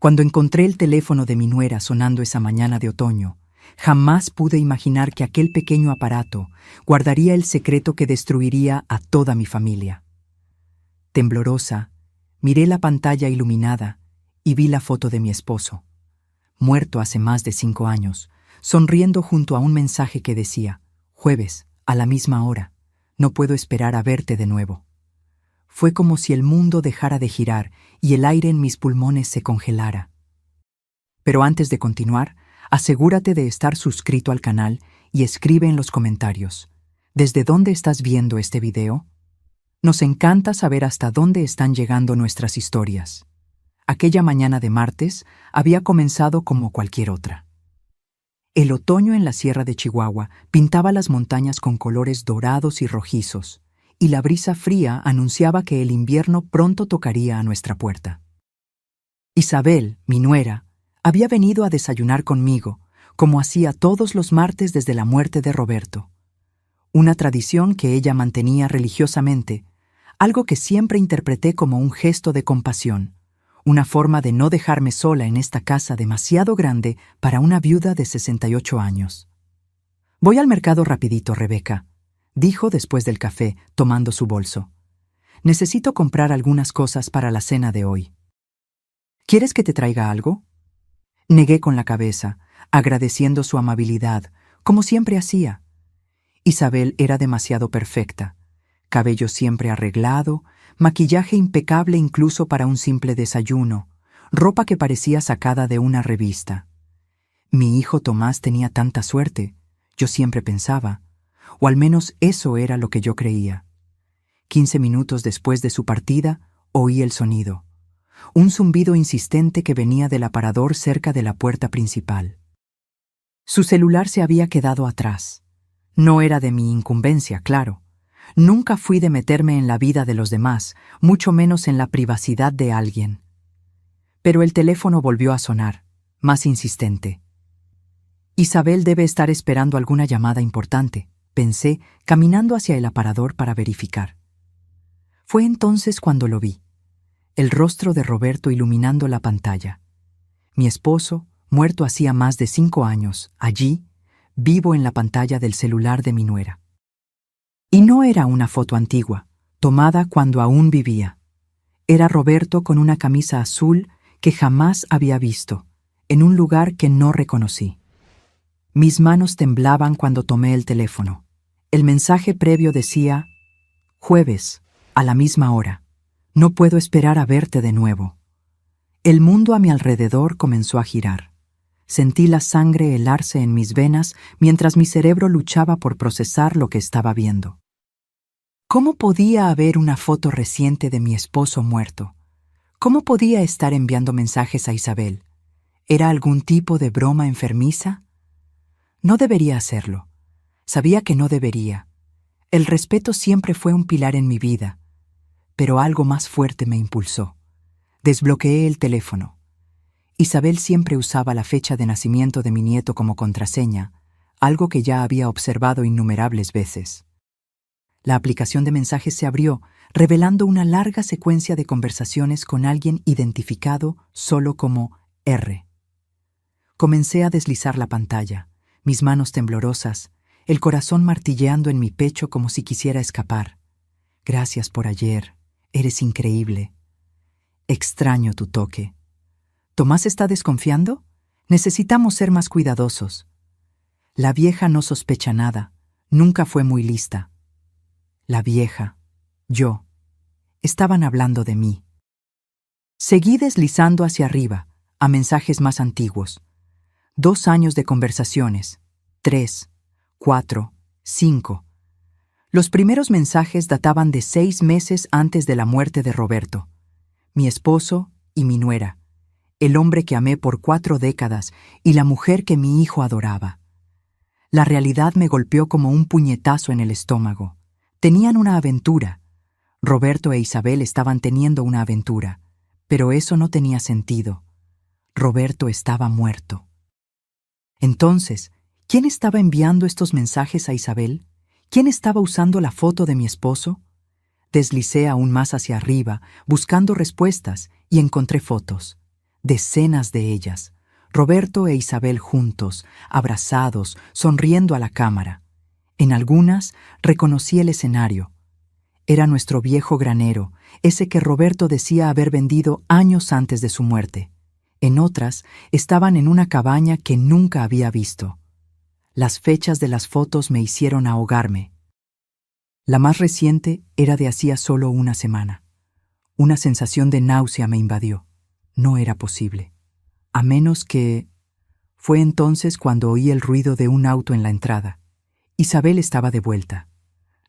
Cuando encontré el teléfono de mi nuera sonando esa mañana de otoño, jamás pude imaginar que aquel pequeño aparato guardaría el secreto que destruiría a toda mi familia. Temblorosa, miré la pantalla iluminada y vi la foto de mi esposo, muerto hace más de 5 años, sonriendo junto a un mensaje que decía: «Jueves, a la misma hora, no puedo esperar a verte de nuevo». Fue como si el mundo dejara de girar y el aire en mis pulmones se congelara. Pero antes de continuar, asegúrate de estar suscrito al canal y escribe en los comentarios: ¿desde dónde estás viendo este video? Nos encanta saber hasta dónde están llegando nuestras historias. Aquella mañana de martes había comenzado como cualquier otra. El otoño en la sierra de Chihuahua pintaba las montañas con colores dorados y rojizos, y la brisa fría anunciaba que el invierno pronto tocaría a nuestra puerta. Isabel, mi nuera, había venido a desayunar conmigo, como hacía todos los martes desde la muerte de Roberto. Una tradición que ella mantenía religiosamente, algo que siempre interpreté como un gesto de compasión, una forma de no dejarme sola en esta casa demasiado grande para una viuda de 68 años. «Voy al mercado rapidito, Rebeca», dijo después del café, tomando su bolso. «Necesito comprar algunas cosas para la cena de hoy». «¿Quieres que te traiga algo?». Negué con la cabeza, agradeciendo su amabilidad, como siempre hacía. Isabel era demasiado perfecta. Cabello siempre arreglado, maquillaje impecable incluso para un simple desayuno, ropa que parecía sacada de una revista. Mi hijo Tomás tenía tanta suerte, yo siempre pensaba, o al menos eso era lo que yo creía. 15 minutos después de su partida, oí el sonido. Un zumbido insistente que venía del aparador cerca de la puerta principal. Su celular se había quedado atrás. No era de mi incumbencia, claro. Nunca fui de meterme en la vida de los demás, mucho menos en la privacidad de alguien. Pero el teléfono volvió a sonar, más insistente. Isabel debe estar esperando alguna llamada importante, pensé, caminando hacia el aparador para verificar. Fue entonces cuando lo vi. El rostro de Roberto iluminando la pantalla. Mi esposo, muerto hacía más de 5 años, allí, vivo en la pantalla del celular de mi nuera. Y no era una foto antigua, tomada cuando aún vivía. Era Roberto con una camisa azul que jamás había visto, en un lugar que no reconocí. Mis manos temblaban cuando tomé el teléfono. El mensaje previo decía: «Jueves, a la misma hora. No puedo esperar a verte de nuevo». El mundo a mi alrededor comenzó a girar. Sentí la sangre helarse en mis venas mientras mi cerebro luchaba por procesar lo que estaba viendo. ¿Cómo podía haber una foto reciente de mi esposo muerto? ¿Cómo podía estar enviando mensajes a Isabel? ¿Era algún tipo de broma enfermiza? No debería hacerlo. Sabía que no debería. El respeto siempre fue un pilar en mi vida. Pero algo más fuerte me impulsó. Desbloqueé el teléfono. Isabel siempre usaba la fecha de nacimiento de mi nieto como contraseña, algo que ya había observado innumerables veces. La aplicación de mensajes se abrió, revelando una larga secuencia de conversaciones con alguien identificado solo como R. Comencé a deslizar la pantalla, mis manos temblorosas, el corazón martilleando en mi pecho como si quisiera escapar. «Gracias por ayer. Eres increíble. Extraño tu toque. ¿Tomás está desconfiando? Necesitamos ser más cuidadosos». La vieja no sospecha nada. Nunca fue muy lista. La vieja, yo, estaban hablando de mí. Seguí deslizando hacia arriba, a mensajes más antiguos. 2 años de conversaciones. 3, 4, 5. Los primeros mensajes databan de 6 meses antes de la muerte de Roberto. Mi esposo y mi nuera. El hombre que amé por 4 décadas y la mujer que mi hijo adoraba. La realidad me golpeó como un puñetazo en el estómago. Tenían una aventura. Roberto e Isabel estaban teniendo una aventura, pero eso no tenía sentido. Roberto estaba muerto. Entonces, ¿quién estaba enviando estos mensajes a Isabel? ¿Quién estaba usando la foto de mi esposo? Deslicé aún más hacia arriba, buscando respuestas, y encontré fotos. Decenas de ellas, Roberto e Isabel juntos, abrazados, sonriendo a la cámara. En algunas reconocí el escenario. Era nuestro viejo granero, ese que Roberto decía haber vendido años antes de su muerte. En otras estaban en una cabaña que nunca había visto. Las fechas de las fotos me hicieron ahogarme. La más reciente era de hacía solo una semana. Una sensación de náusea me invadió. No era posible. A menos que... Fue entonces cuando oí el ruido de un auto en la entrada. Isabel estaba de vuelta.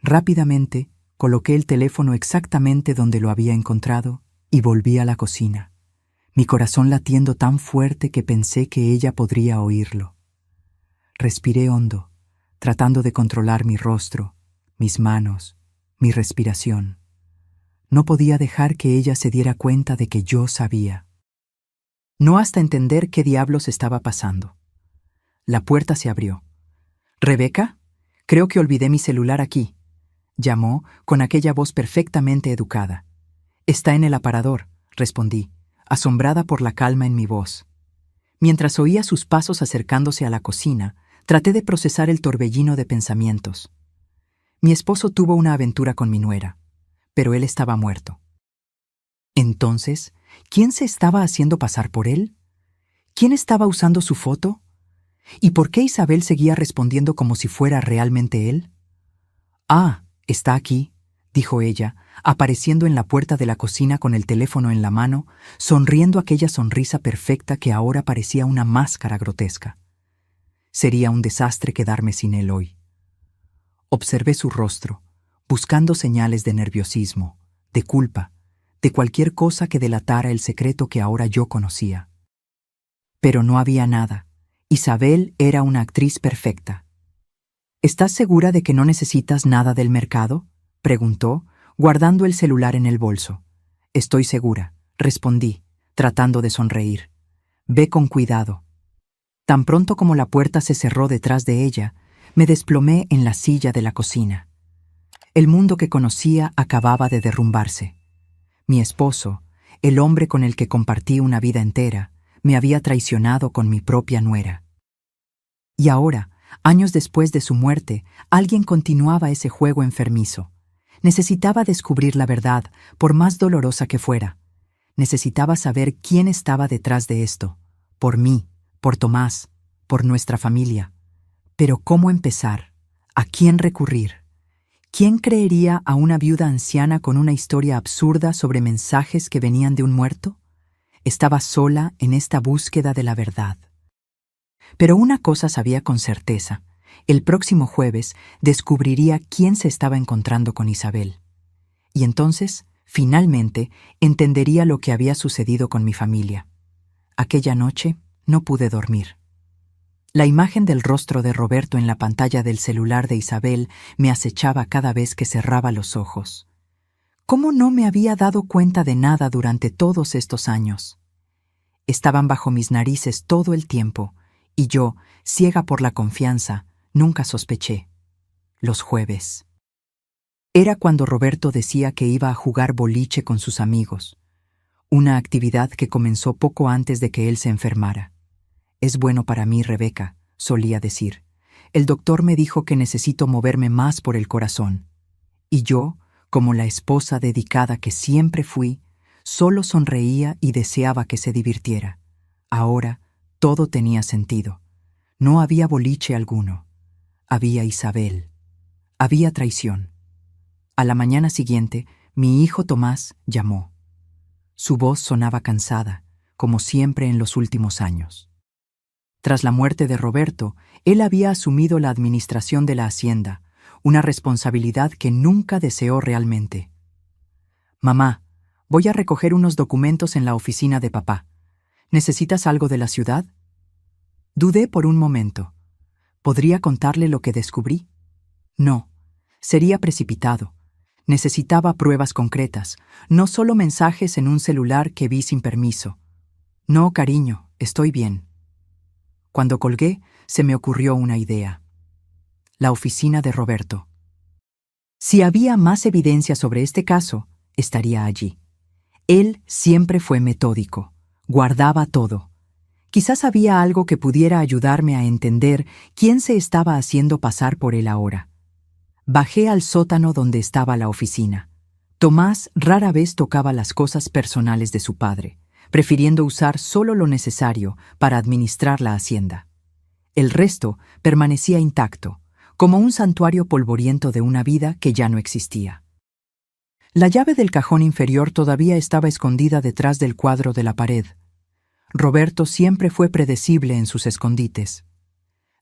Rápidamente coloqué el teléfono exactamente donde lo había encontrado y volví a la cocina, mi corazón latiendo tan fuerte que pensé que ella podría oírlo. Respiré hondo, tratando de controlar mi rostro, mis manos, mi respiración. No podía dejar que ella se diera cuenta de que yo sabía. No hasta entender qué diablos estaba pasando. La puerta se abrió. «¿Rebeca? Creo que olvidé mi celular aquí», llamó con aquella voz perfectamente educada. «Está en el aparador», respondí, asombrada por la calma en mi voz. Mientras oía sus pasos acercándose a la cocina, traté de procesar el torbellino de pensamientos. Mi esposo tuvo una aventura con mi nuera, pero él estaba muerto. Entonces, ¿quién se estaba haciendo pasar por él? ¿Quién estaba usando su foto? ¿Y por qué Isabel seguía respondiendo como si fuera realmente él? «Ah, está aquí», dijo ella, apareciendo en la puerta de la cocina con el teléfono en la mano, sonriendo aquella sonrisa perfecta que ahora parecía una máscara grotesca. Sería un desastre quedarme sin él hoy. Observé su rostro, buscando señales de nerviosismo, de culpa, de cualquier cosa que delatara el secreto que ahora yo conocía. Pero no había nada. Isabel era una actriz perfecta. «¿Estás segura de que no necesitas nada del mercado?», preguntó, guardando el celular en el bolso. «Estoy segura», respondí, tratando de sonreír. «Ve con cuidado». Tan pronto como la puerta se cerró detrás de ella, me desplomé en la silla de la cocina. El mundo que conocía acababa de derrumbarse. Mi esposo, el hombre con el que compartí una vida entera, me había traicionado con mi propia nuera. Y ahora, años después de su muerte, alguien continuaba ese juego enfermizo. Necesitaba descubrir la verdad, por más dolorosa que fuera. Necesitaba saber quién estaba detrás de esto. Por mí, por Tomás, por nuestra familia. Pero ¿cómo empezar? ¿A quién recurrir? ¿Quién creería a una viuda anciana con una historia absurda sobre mensajes que venían de un muerto? Estaba sola en esta búsqueda de la verdad. Pero una cosa sabía con certeza. El próximo jueves descubriría quién se estaba encontrando con Isabel. Y entonces, finalmente, entendería lo que había sucedido con mi familia. Aquella noche no pude dormir. La imagen del rostro de Roberto en la pantalla del celular de Isabel me acechaba cada vez que cerraba los ojos. ¿Cómo no me había dado cuenta de nada durante todos estos años? Estaban bajo mis narices todo el tiempo, y yo, ciega por la confianza, nunca sospeché. Los jueves. Era cuando Roberto decía que iba a jugar boliche con sus amigos, una actividad que comenzó poco antes de que él se enfermara. «Es bueno para mí, Rebeca», solía decir. «El doctor me dijo que necesito moverme más por el corazón». Y yo, como la esposa dedicada que siempre fui, solo sonreía y deseaba que se divirtiera. Ahora todo tenía sentido. No había boliche alguno. Había Isabel. Había traición. A la mañana siguiente, mi hijo Tomás llamó. Su voz sonaba cansada, como siempre en los últimos años. Tras la muerte de Roberto, él había asumido la administración de la hacienda, una responsabilidad que nunca deseó realmente. «Mamá, voy a recoger unos documentos en la oficina de papá. ¿Necesitas algo de la ciudad?» Dudé por un momento. ¿Podría contarle lo que descubrí? No, sería precipitado. Necesitaba pruebas concretas, no solo mensajes en un celular que vi sin permiso. «No, cariño, estoy bien». Cuando colgué, se me ocurrió una idea. La oficina de Roberto. Si había más evidencia sobre este caso, estaría allí. Él siempre fue metódico, Guardaba todo. Quizás había algo que pudiera ayudarme a entender quién se estaba haciendo pasar por él ahora. Bajé al sótano donde estaba la oficina. Tomás rara vez tocaba las cosas personales de su padre, prefiriendo usar solo lo necesario para administrar la hacienda. El resto permanecía intacto, como un santuario polvoriento de una vida que ya no existía. La llave del cajón inferior todavía estaba escondida detrás del cuadro de la pared. Roberto siempre fue predecible en sus escondites.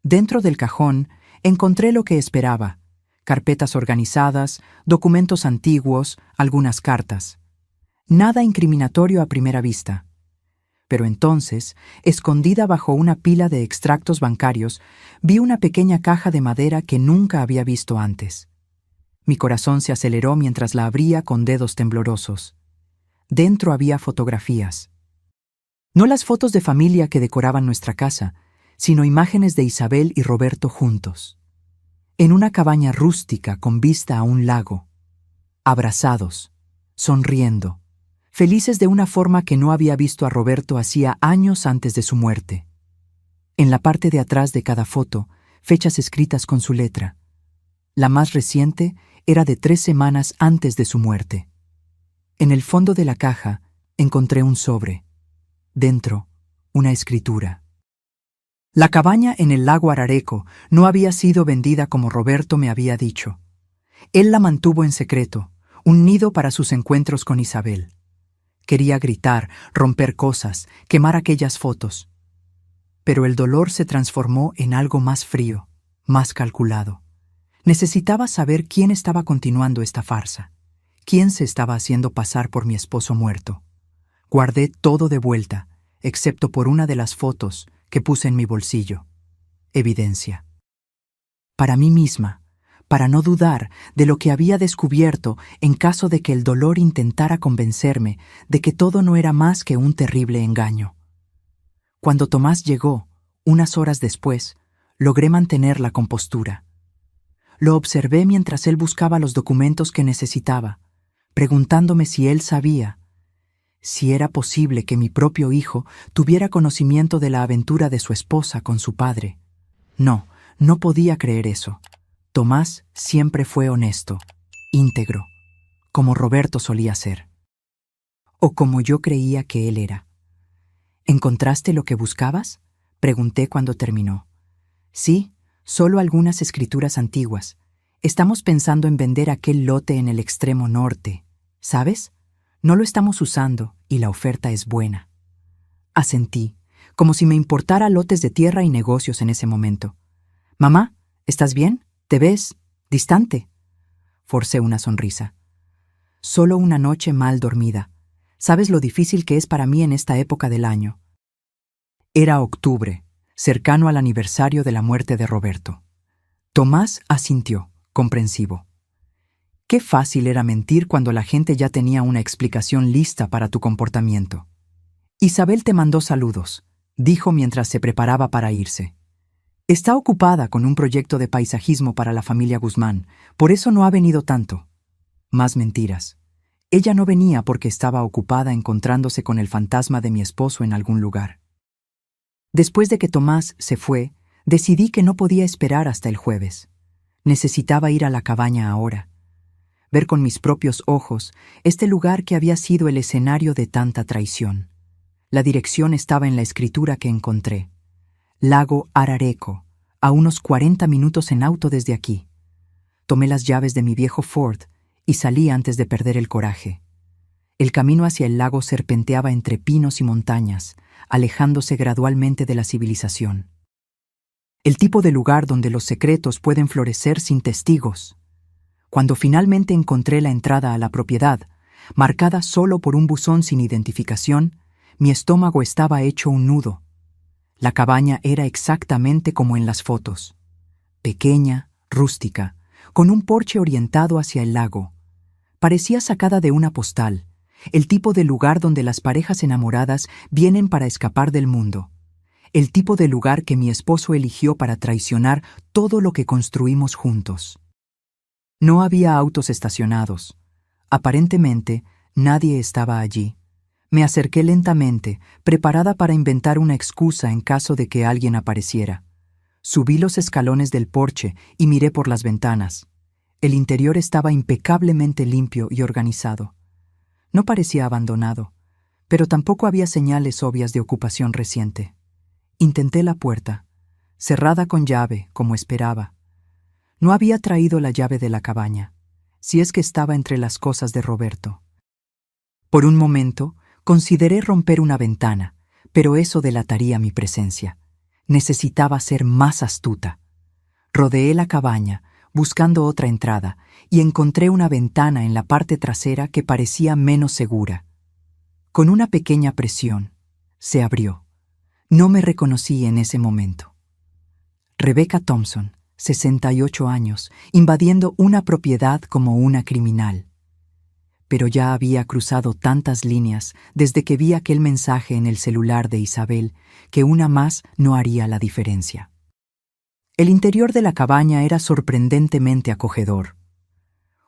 Dentro del cajón encontré lo que esperaba: carpetas organizadas, documentos antiguos, algunas cartas. Nada incriminatorio a primera vista. Pero entonces, escondida bajo una pila de extractos bancarios, vi una pequeña caja de madera que nunca había visto antes. Mi corazón se aceleró mientras la abría con dedos temblorosos. Dentro había fotografías. No las fotos de familia que decoraban nuestra casa, sino imágenes de Isabel y Roberto juntos. En una cabaña rústica con vista a un lago. Abrazados, sonriendo, felices de una forma que no había visto a Roberto hacía años antes de su muerte. En la parte de atrás de cada foto, fechas escritas con su letra. La más reciente era de 3 semanas antes de su muerte. En el fondo de la caja encontré un sobre. Dentro, una escritura. La cabaña en el lago Arareco no había sido vendida como Roberto me había dicho. Él la mantuvo en secreto, un nido para sus encuentros con Isabel. Quería gritar, romper cosas, quemar aquellas fotos. Pero el dolor se transformó en algo más frío, más calculado. Necesitaba saber quién estaba continuando esta farsa, quién se estaba haciendo pasar por mi esposo muerto. Guardé todo de vuelta, excepto por una de las fotos que puse en mi bolsillo. Evidencia. Para mí misma, para no dudar de lo que había descubierto en caso de que el dolor intentara convencerme de que todo no era más que un terrible engaño. Cuando Tomás llegó, unas horas después, logré mantener la compostura. Lo observé mientras él buscaba los documentos que necesitaba, preguntándome si él sabía, si era posible que mi propio hijo tuviera conocimiento de la aventura de su esposa con su padre. No, no podía creer eso. Tomás siempre fue honesto, íntegro, como Roberto solía ser. O como yo creía que él era. ¿Encontraste lo que buscabas?, pregunté cuando terminó. Sí, solo algunas escrituras antiguas. Estamos pensando en vender aquel lote en el extremo norte, ¿sabes? No lo estamos usando y la oferta es buena. Asentí, como si me importara lotes de tierra y negocios en ese momento. Mamá, ¿estás bien? ¿Te ves distante? Forcé una sonrisa. Solo una noche mal dormida. ¿Sabes lo difícil que es para mí en esta época del año? Era octubre, cercano al aniversario de la muerte de Roberto. Tomás asintió, comprensivo. Qué fácil era mentir cuando la gente ya tenía una explicación lista para tu comportamiento. Isabel te mandó saludos, dijo mientras se preparaba para irse. Está ocupada con un proyecto de paisajismo para la familia Guzmán, por eso no ha venido tanto. Más mentiras. Ella no venía porque estaba ocupada encontrándose con el fantasma de mi esposo en algún lugar. Después de que Tomás se fue, decidí que no podía esperar hasta el jueves. Necesitaba ir a la cabaña ahora. Ver con mis propios ojos este lugar que había sido el escenario de tanta traición. La dirección estaba en la escritura que encontré. Lago Arareco, a unos 40 minutos en auto desde aquí. Tomé las llaves de mi viejo Ford y salí antes de perder el coraje. El camino hacia el lago serpenteaba entre pinos y montañas, alejándose gradualmente de la civilización. El tipo de lugar donde los secretos pueden florecer sin testigos. Cuando finalmente encontré la entrada a la propiedad, marcada solo por un buzón sin identificación, mi estómago estaba hecho un nudo. La cabaña era exactamente como en las fotos. Pequeña, rústica, con un porche orientado hacia el lago. Parecía sacada de una postal, el tipo de lugar donde las parejas enamoradas vienen para escapar del mundo. El tipo de lugar que mi esposo eligió para traicionar todo lo que construimos juntos. No había autos estacionados. Aparentemente, nadie estaba allí. Me acerqué lentamente, preparada para inventar una excusa en caso de que alguien apareciera. Subí los escalones del porche y miré por las ventanas. El interior estaba impecablemente limpio y organizado. No parecía abandonado, pero tampoco había señales obvias de ocupación reciente. Intenté la puerta, cerrada con llave, como esperaba. No había traído la llave de la cabaña, si es que estaba entre las cosas de Roberto. Por un momento, consideré romper una ventana, pero eso delataría mi presencia. Necesitaba ser más astuta. Rodeé la cabaña, buscando otra entrada, y encontré una ventana en la parte trasera que parecía menos segura. Con una pequeña presión, se abrió. No me reconocí en ese momento. Rebecca Thompson, 68 años, invadiendo una propiedad como una criminal. Pero ya había cruzado tantas líneas desde que vi aquel mensaje en el celular de Isabel que una más no haría la diferencia. El interior de la cabaña era sorprendentemente acogedor.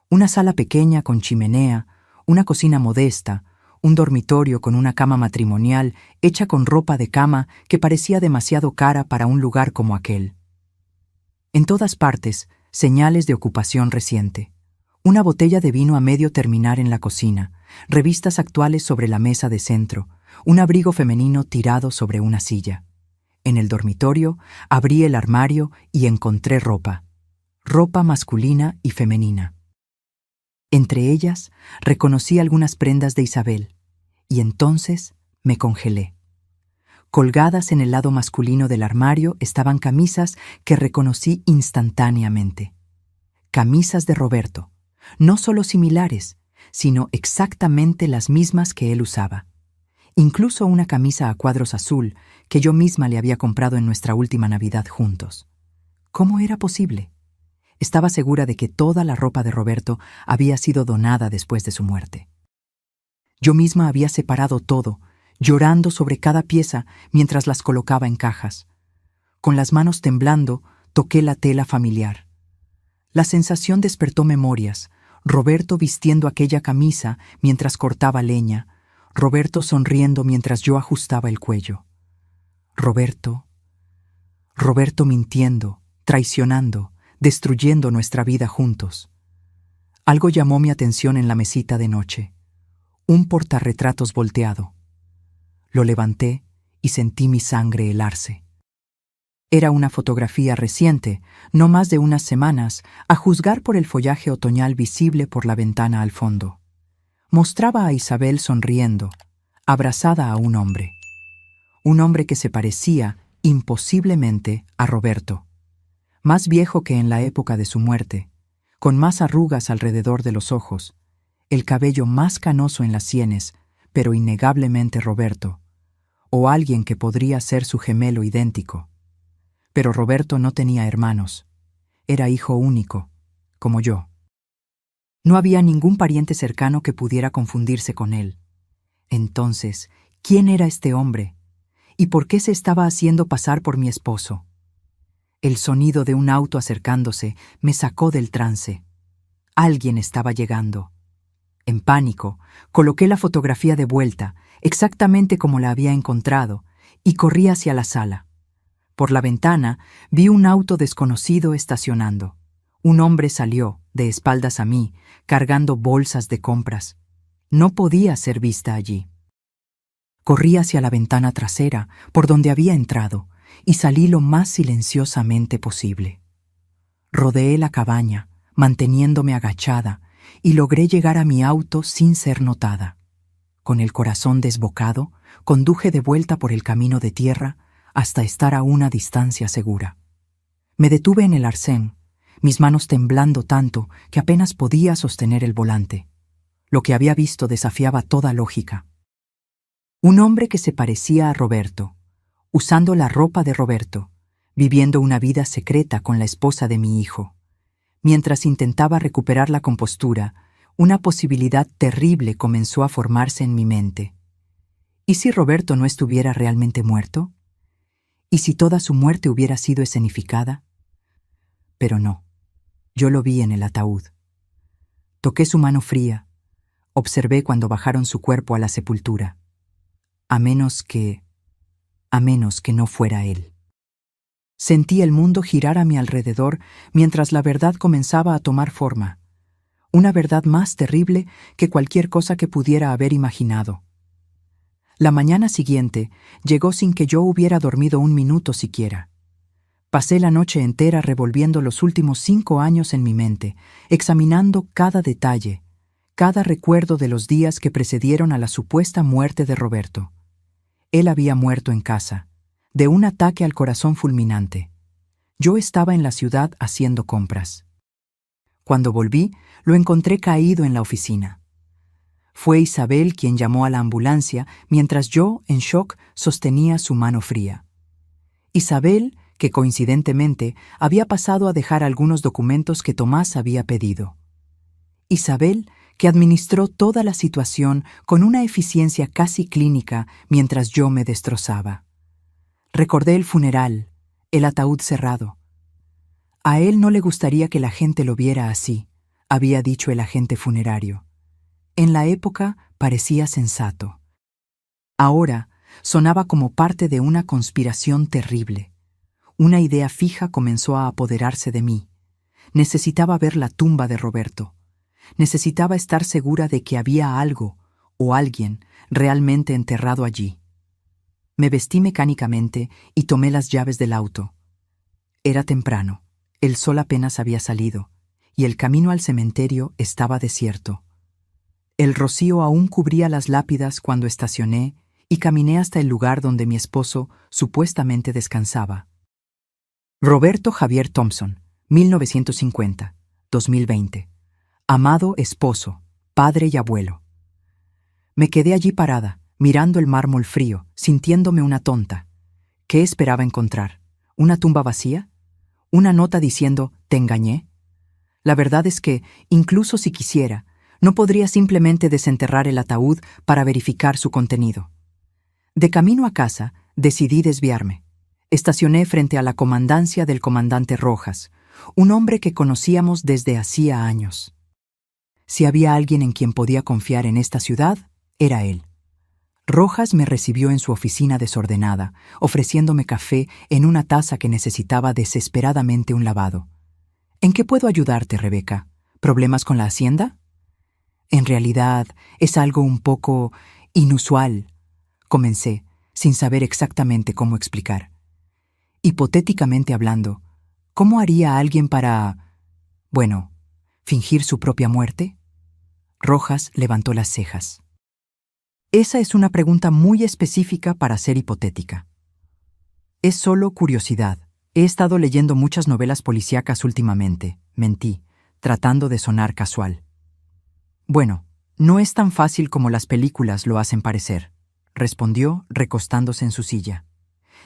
Una sala pequeña con chimenea, una cocina modesta, un dormitorio con una cama matrimonial hecha con ropa de cama que parecía demasiado cara para un lugar como aquel. En todas partes, señales de ocupación reciente. Una botella de vino a medio terminar en la cocina, revistas actuales sobre la mesa de centro, un abrigo femenino tirado sobre una silla. En el dormitorio, abrí el armario y encontré ropa masculina y femenina. Entre ellas, reconocí algunas prendas de Isabel, y entonces me congelé. Colgadas en el lado masculino del armario estaban camisas que reconocí instantáneamente. Camisas de Roberto, no solo similares, sino exactamente las mismas que él usaba. Incluso una camisa a cuadros azul que yo misma le había comprado en nuestra última Navidad juntos. ¿Cómo era posible? Estaba segura de que toda la ropa de Roberto había sido donada después de su muerte. Yo misma había separado todo, llorando sobre cada pieza mientras las colocaba en cajas. Con las manos temblando, toqué la tela familiar. La sensación despertó memorias. Roberto vistiendo aquella camisa mientras cortaba leña, Roberto sonriendo mientras yo ajustaba el cuello. Roberto mintiendo, traicionando, destruyendo nuestra vida juntos. Algo llamó mi atención en la mesita de noche. Un portarretratos volteado. Lo levanté y sentí mi sangre helarse. Era una fotografía reciente, no más de unas semanas, a juzgar por el follaje otoñal visible por la ventana al fondo. Mostraba a Isabel sonriendo, abrazada a un hombre que se parecía imposiblemente a Roberto, más viejo que en la época de su muerte, con más arrugas alrededor de los ojos, el cabello más canoso en las sienes, pero innegablemente Roberto, o alguien que podría ser su gemelo idéntico. Pero Roberto no tenía hermanos. Era hijo único, como yo. No había ningún pariente cercano que pudiera confundirse con él. Entonces, ¿quién era este hombre? ¿Y por qué se estaba haciendo pasar por mi esposo? El sonido de un auto acercándose me sacó del trance. Alguien estaba llegando. En pánico, coloqué la fotografía de vuelta, exactamente como la había encontrado, y corrí hacia la sala. Por la ventana vi un auto desconocido estacionando. Un hombre salió, de espaldas a mí, cargando bolsas de compras. No podía ser vista allí. Corrí hacia la ventana trasera, por donde había entrado, y salí lo más silenciosamente posible. Rodeé la cabaña, manteniéndome agachada, y logré llegar a mi auto sin ser notada. Con el corazón desbocado, conduje de vuelta por el camino de tierra hasta estar a una distancia segura. Me detuve en el arcén, mis manos temblando tanto que apenas podía sostener el volante. Lo que había visto desafiaba toda lógica. Un hombre que se parecía a Roberto, usando la ropa de Roberto, viviendo una vida secreta con la esposa de mi hijo. Mientras intentaba recuperar la compostura, una posibilidad terrible comenzó a formarse en mi mente. ¿Y si Roberto no estuviera realmente muerto? ¿Y si toda su muerte hubiera sido escenificada? Pero no, yo lo vi en el ataúd. Toqué su mano fría, observé cuando bajaron su cuerpo a la sepultura. a menos que no fuera él. Sentí el mundo girar a mi alrededor mientras la verdad comenzaba a tomar forma. Una verdad más terrible que cualquier cosa que pudiera haber imaginado. La mañana siguiente llegó sin que yo hubiera dormido un minuto siquiera. Pasé la noche entera revolviendo los últimos 5 años en mi mente, examinando cada detalle, cada recuerdo de los días que precedieron a la supuesta muerte de Roberto. Él había muerto en casa, de un ataque al corazón fulminante. Yo estaba en la ciudad haciendo compras. Cuando volví, lo encontré caído en la oficina. Fue Isabel quien llamó a la ambulancia mientras yo, en shock, sostenía su mano fría. Isabel, que coincidentemente había pasado a dejar algunos documentos que Tomás había pedido. Isabel, que administró toda la situación con una eficiencia casi clínica mientras yo me destrozaba. Recordé el funeral, el ataúd cerrado. A él no le gustaría que la gente lo viera así, había dicho el agente funerario. En la época parecía sensato. Ahora sonaba como parte de una conspiración terrible. Una idea fija comenzó a apoderarse de mí. Necesitaba ver la tumba de Roberto. Necesitaba estar segura de que había algo o alguien realmente enterrado allí. Me vestí mecánicamente y tomé las llaves del auto. Era temprano, el sol apenas había salido, y el camino al cementerio estaba desierto. El rocío aún cubría las lápidas cuando estacioné y caminé hasta el lugar donde mi esposo supuestamente descansaba. Roberto Javier Thompson, 1950, 2020. Amado esposo, padre y abuelo. Me quedé allí parada, mirando el mármol frío, sintiéndome una tonta. ¿Qué esperaba encontrar? ¿Una tumba vacía? ¿Una nota diciendo, te engañé? La verdad es que, incluso si quisiera, no podría simplemente desenterrar el ataúd para verificar su contenido. De camino a casa, decidí desviarme. Estacioné frente a la comandancia del comandante Rojas, un hombre que conocíamos desde hacía años. Si había alguien en quien podía confiar en esta ciudad, era él. Rojas me recibió en su oficina desordenada, ofreciéndome café en una taza que necesitaba desesperadamente un lavado. ¿En qué puedo ayudarte, Rebeca? ¿Problemas con la hacienda? En realidad, es algo un poco inusual, comencé, sin saber exactamente cómo explicar. Hipotéticamente hablando, ¿cómo haría alguien para, fingir su propia muerte? Rojas levantó las cejas. Esa es una pregunta muy específica para ser hipotética. Es solo curiosidad. He estado leyendo muchas novelas policíacas últimamente, mentí, tratando de sonar casual. Bueno, no es tan fácil como las películas lo hacen parecer, respondió recostándose en su silla.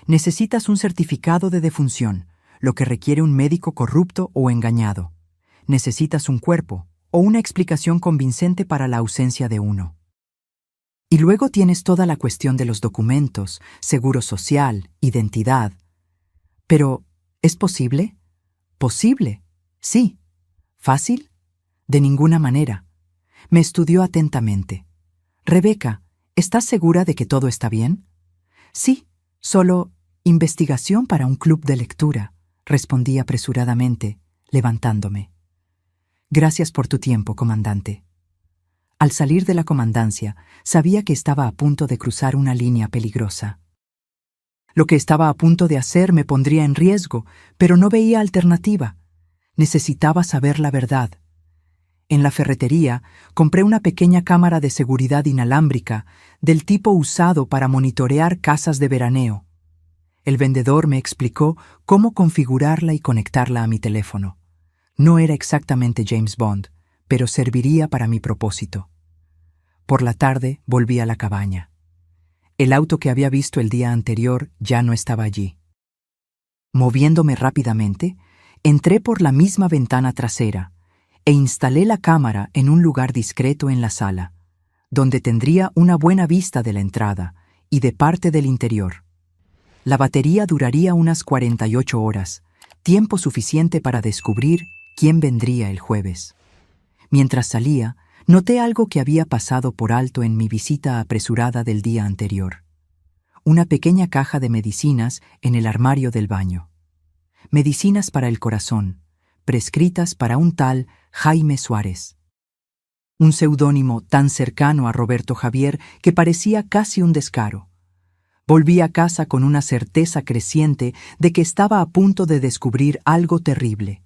Necesitas un certificado de defunción, lo que requiere un médico corrupto o engañado. Necesitas un cuerpo o una explicación convincente para la ausencia de uno. Y luego tienes toda la cuestión de los documentos, seguro social, identidad. Pero, ¿es posible? ¿Posible? Sí. ¿Fácil? De ninguna manera. Me estudió atentamente. Rebeca, ¿estás segura de que todo está bien? Sí, solo investigación para un club de lectura, respondí apresuradamente, levantándome. Gracias por tu tiempo, comandante. Al salir de la comandancia, sabía que estaba a punto de cruzar una línea peligrosa. Lo que estaba a punto de hacer me pondría en riesgo, pero no veía alternativa. Necesitaba saber la verdad. En la ferretería, compré una pequeña cámara de seguridad inalámbrica del tipo usado para monitorear casas de veraneo. El vendedor me explicó cómo configurarla y conectarla a mi teléfono. No era exactamente James Bond, pero serviría para mi propósito. Por la tarde volví a la cabaña. El auto que había visto el día anterior ya no estaba allí. Moviéndome rápidamente, entré por la misma ventana trasera e instalé la cámara en un lugar discreto en la sala, donde tendría una buena vista de la entrada y de parte del interior. La batería duraría unas 48 horas, tiempo suficiente para descubrir quién vendría el jueves. Mientras salía, noté algo que había pasado por alto en mi visita apresurada del día anterior. una pequeña caja de medicinas en el armario del baño. Medicinas para el corazón, prescritas para un tal Jaime Suárez. Un seudónimo tan cercano a Roberto Javier que parecía casi un descaro. Volví a casa con una certeza creciente de que estaba a punto de descubrir algo terrible.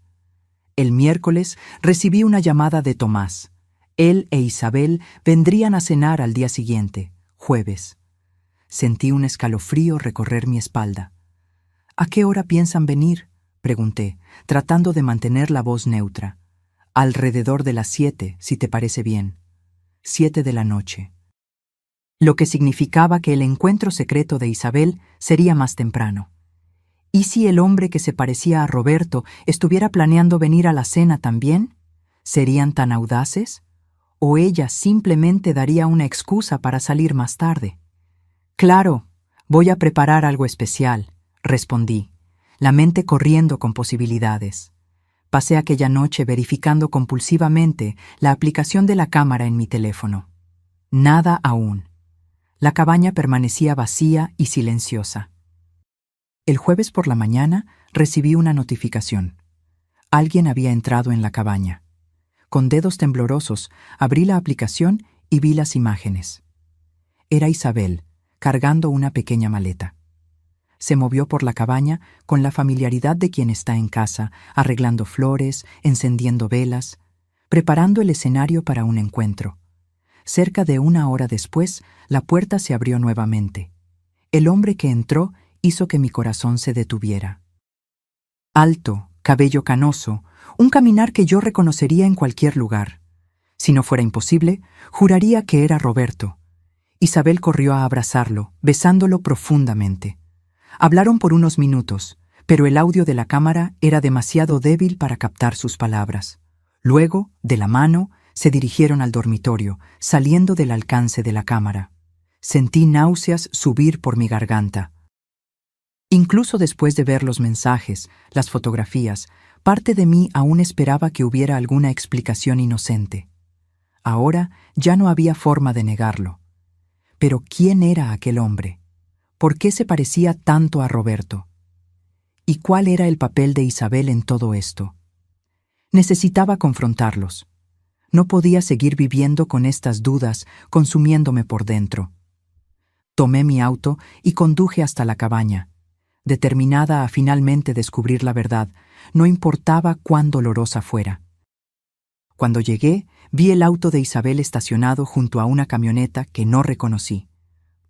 El miércoles recibí una llamada de Tomás. Él e Isabel vendrían a cenar al día siguiente, jueves. Sentí un escalofrío recorrer mi espalda. ¿A qué hora piensan venir?, pregunté, tratando de mantener la voz neutra. Alrededor de las 7, si te parece bien. 7 de la noche. Lo que significaba que el encuentro secreto de Isabel sería más temprano. ¿Y si el hombre que se parecía a Roberto estuviera planeando venir a la cena también? ¿Serían tan audaces? ¿O ella simplemente daría una excusa para salir más tarde? Claro, voy a preparar algo especial, respondí, la mente corriendo con posibilidades. Pasé aquella noche verificando compulsivamente la aplicación de la cámara en mi teléfono. Nada aún. La cabaña permanecía vacía y silenciosa. El jueves por la mañana recibí una notificación. Alguien había entrado en la cabaña. Con dedos temblorosos abrí la aplicación y vi las imágenes. Era Isabel, cargando una pequeña maleta. Se movió por la cabaña con la familiaridad de quien está en casa, arreglando flores, encendiendo velas, preparando el escenario para un encuentro. Cerca de 1 hora después, la puerta se abrió nuevamente. El hombre que entró hizo que mi corazón se detuviera. Alto, cabello canoso, un caminar que yo reconocería en cualquier lugar. Si no fuera imposible, juraría que era Roberto. Isabel corrió a abrazarlo, besándolo profundamente. Hablaron por unos minutos, pero el audio de la cámara era demasiado débil para captar sus palabras. Luego, de la mano, se dirigieron al dormitorio, saliendo del alcance de la cámara. Sentí náuseas subir por mi garganta. Incluso después de ver los mensajes, las fotografías, parte de mí aún esperaba que hubiera alguna explicación inocente. Ahora ya no había forma de negarlo. Pero ¿quién era aquel hombre? ¿Por qué se parecía tanto a Roberto? ¿Y cuál era el papel de Isabel en todo esto? Necesitaba confrontarlos. No podía seguir viviendo con estas dudas consumiéndome por dentro. Tomé mi auto y conduje hasta la cabaña, determinada a finalmente descubrir la verdad, no importaba cuán dolorosa fuera. Cuando llegué, vi el auto de Isabel estacionado junto a una camioneta que no reconocí.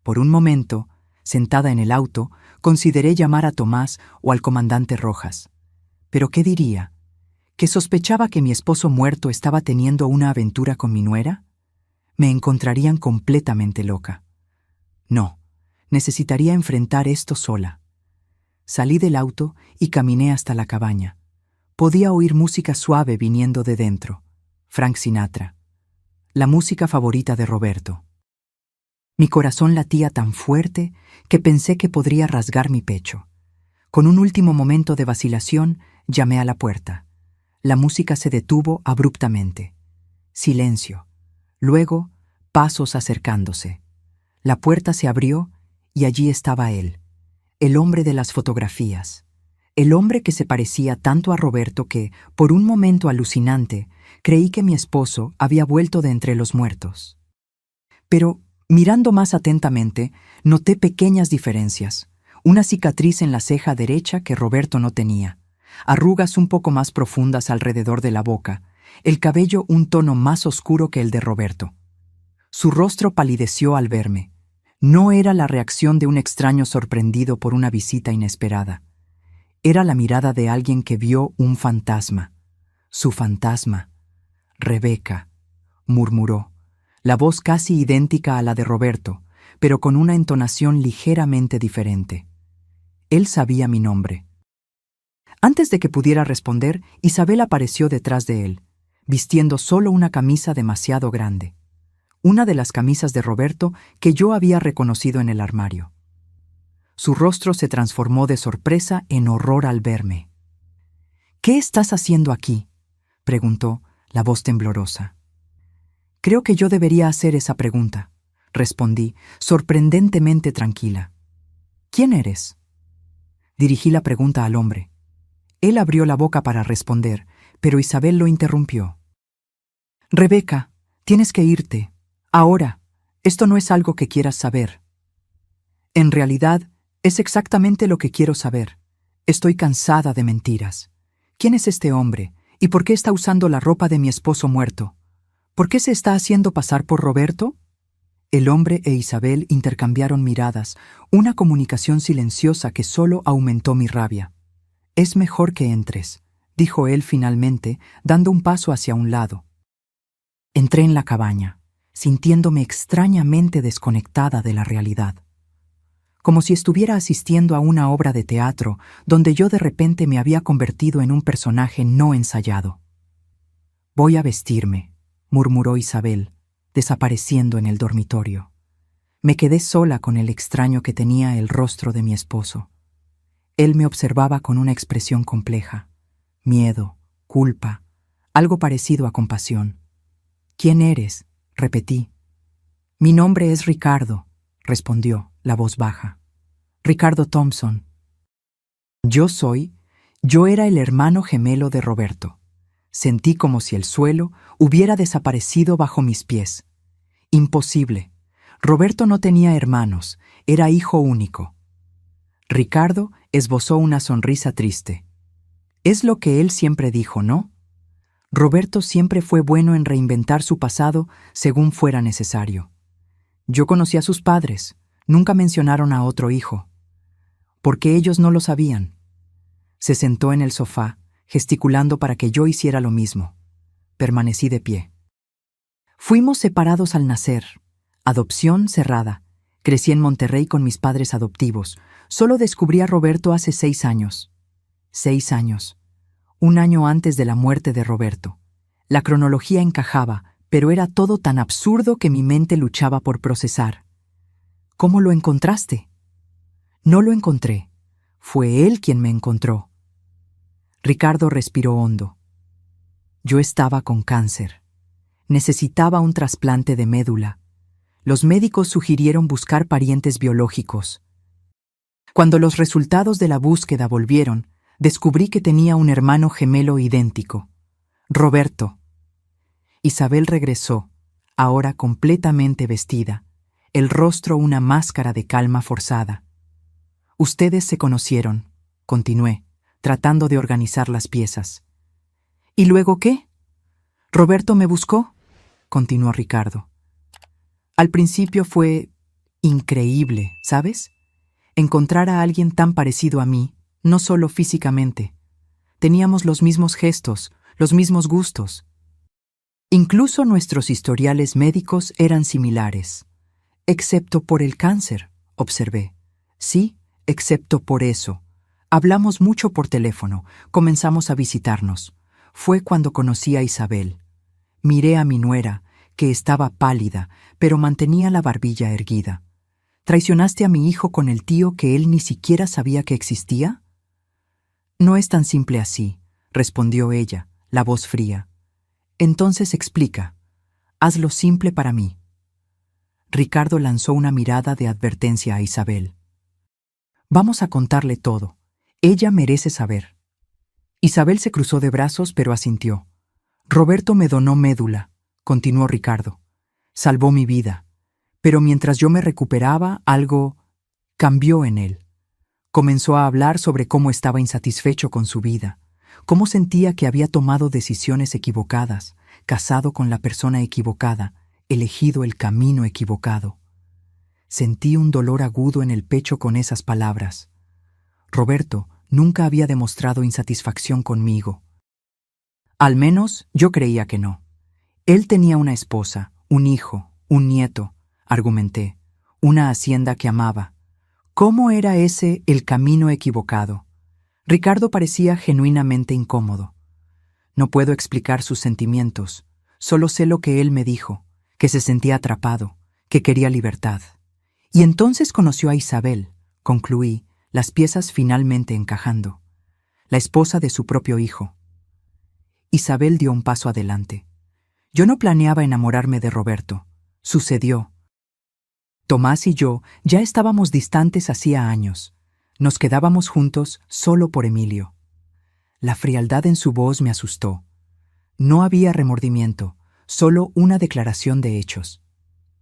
Por un momento, sentada en el auto, consideré llamar a Tomás o al comandante Rojas. ¿Pero qué diría? ¿Que sospechaba que mi esposo muerto estaba teniendo una aventura con mi nuera? Me encontrarían completamente loca. No, necesitaría enfrentar esto sola. Salí del auto y caminé hasta la cabaña. Podía oír música suave viniendo de dentro. Frank Sinatra. La música favorita de Roberto. Mi corazón latía tan fuerte que pensé que podría rasgar mi pecho. Con un último momento de vacilación, llamé a la puerta. La música se detuvo abruptamente. Silencio. Luego, pasos acercándose. La puerta se abrió y allí estaba él, el hombre de las fotografías. El hombre que se parecía tanto a Roberto que, por un momento alucinante, creí que mi esposo había vuelto de entre los muertos. Pero, mirando más atentamente, noté pequeñas diferencias. Una cicatriz en la ceja derecha que Roberto no tenía, arrugas un poco más profundas alrededor de la boca, el cabello un tono más oscuro que el de Roberto. Su rostro palideció al verme. No era la reacción de un extraño sorprendido por una visita inesperada. Era la mirada de alguien que vio un fantasma. Su fantasma. Rebeca, murmuró, la voz casi idéntica a la de Roberto, pero con una entonación ligeramente diferente. Él sabía mi nombre. Antes de que pudiera responder, Isabel apareció detrás de él, vistiendo solo una camisa demasiado grande. Una de las camisas de Roberto que yo había reconocido en el armario. Su rostro se transformó de sorpresa en horror al verme. «¿Qué estás haciendo aquí?», preguntó, la voz temblorosa. «Creo que yo debería hacer esa pregunta», respondí, sorprendentemente tranquila. ¿Quién eres? Dirigí la pregunta al hombre. Él abrió la boca para responder, pero Isabel lo interrumpió. Rebeca, tienes que irte. Ahora, esto no es algo que quieras saber. En realidad, es exactamente lo que quiero saber. Estoy cansada de mentiras. ¿Quién es este hombre? ¿Y por qué está usando la ropa de mi esposo muerto? ¿Por qué se está haciendo pasar por Roberto? El hombre e Isabel intercambiaron miradas, una comunicación silenciosa que solo aumentó mi rabia. Es mejor que entres, dijo él finalmente, dando un paso hacia un lado. Entré en la cabaña, sintiéndome extrañamente desconectada de la realidad. Como si estuviera asistiendo a una obra de teatro donde yo de repente me había convertido en un personaje no ensayado. Voy a vestirme, murmuró Isabel, desapareciendo en el dormitorio. Me quedé sola con el extraño que tenía el rostro de mi esposo. Él me observaba con una expresión compleja: miedo, culpa, algo parecido a compasión. ¿Quién eres?, repetí. Mi nombre es Ricardo, respondió, la voz baja. Ricardo Thompson. Yo era el hermano gemelo de Roberto. Sentí como si el suelo hubiera desaparecido bajo mis pies. Imposible. Roberto no tenía hermanos, era hijo único. Ricardo esbozó una sonrisa triste. Es lo que él siempre dijo, ¿no? Roberto siempre fue bueno en reinventar su pasado según fuera necesario. Yo conocí a sus padres, nunca mencionaron a otro hijo. ¿Por qué ellos no lo sabían? Se sentó en el sofá, gesticulando para que yo hiciera lo mismo. Permanecí de pie. Fuimos separados al nacer. Adopción cerrada. Crecí en Monterrey con mis padres adoptivos. Solo descubrí a Roberto hace 6 años. 6 años. Un año antes de la muerte de Roberto. La cronología encajaba, pero era todo tan absurdo que mi mente luchaba por procesar. ¿Cómo lo encontraste? No lo encontré. Fue él quien me encontró. Ricardo respiró hondo. Yo estaba con cáncer. Necesitaba un trasplante de médula. Los médicos sugirieron buscar parientes biológicos. Cuando los resultados de la búsqueda volvieron, descubrí que tenía un hermano gemelo idéntico, Roberto. Isabel regresó, ahora completamente vestida, el rostro una máscara de calma forzada. Ustedes se conocieron, continué, tratando de organizar las piezas. ¿Y luego qué? Roberto me buscó, continuó Ricardo. Al principio fue increíble, ¿sabes? Encontrar a alguien tan parecido a mí, no solo físicamente. Teníamos los mismos gestos, los mismos gustos. Incluso nuestros historiales médicos eran similares. Excepto por el cáncer, observé. Sí, excepto por eso. Hablamos mucho por teléfono, comenzamos a visitarnos. Fue cuando conocí a Isabel. Miré a mi nuera, que estaba pálida, pero mantenía la barbilla erguida. ¿Traicionaste a mi hijo con el tío que él ni siquiera sabía que existía? No es tan simple así, respondió ella, la voz fría. Entonces explica. Hazlo simple para mí. Ricardo lanzó una mirada de advertencia a Isabel. Vamos a contarle todo. Ella merece saber. Isabel se cruzó de brazos, pero asintió. Roberto me donó médula, continuó Ricardo. Salvó mi vida. Pero mientras yo me recuperaba, algo cambió en él. Comenzó a hablar sobre cómo estaba insatisfecho con su vida, cómo sentía que había tomado decisiones equivocadas, casado con la persona equivocada, elegido el camino equivocado. Sentí un dolor agudo en el pecho con esas palabras. Roberto nunca había demostrado insatisfacción conmigo. Al menos yo creía que no. Él tenía una esposa, un hijo, un nieto, argumenté, una hacienda que amaba. ¿Cómo era ese el camino equivocado? Ricardo parecía genuinamente incómodo. No puedo explicar sus sentimientos, solo sé lo que él me dijo, que se sentía atrapado, que quería libertad. Y entonces conoció a Isabel, concluí, las piezas finalmente encajando. La esposa de su propio hijo. Isabel dio un paso adelante. Yo no planeaba enamorarme de Roberto. Sucedió. Tomás y yo ya estábamos distantes hacía años. Nos quedábamos juntos solo por Emilio. La frialdad en su voz me asustó. No había remordimiento, solo una declaración de hechos.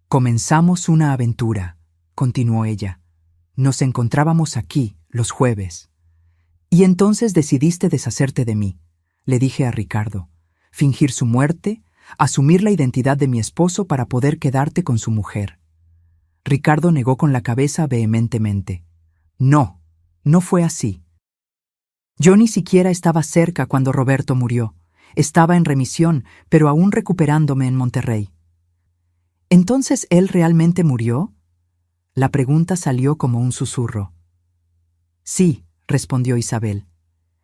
Comenzamos una aventura, continuó ella. Nos encontrábamos aquí, los jueves. Y entonces decidiste deshacerte de mí, le dije a Ricardo. Fingir su muerte, asumir la identidad de mi esposo para poder quedarte con su mujer. Ricardo negó con la cabeza vehementemente. No, no fue así. Yo ni siquiera estaba cerca cuando Roberto murió. Estaba en remisión, pero aún recuperándome en Monterrey. ¿Entonces él realmente murió? La pregunta salió como un susurro. Sí, respondió Isabel.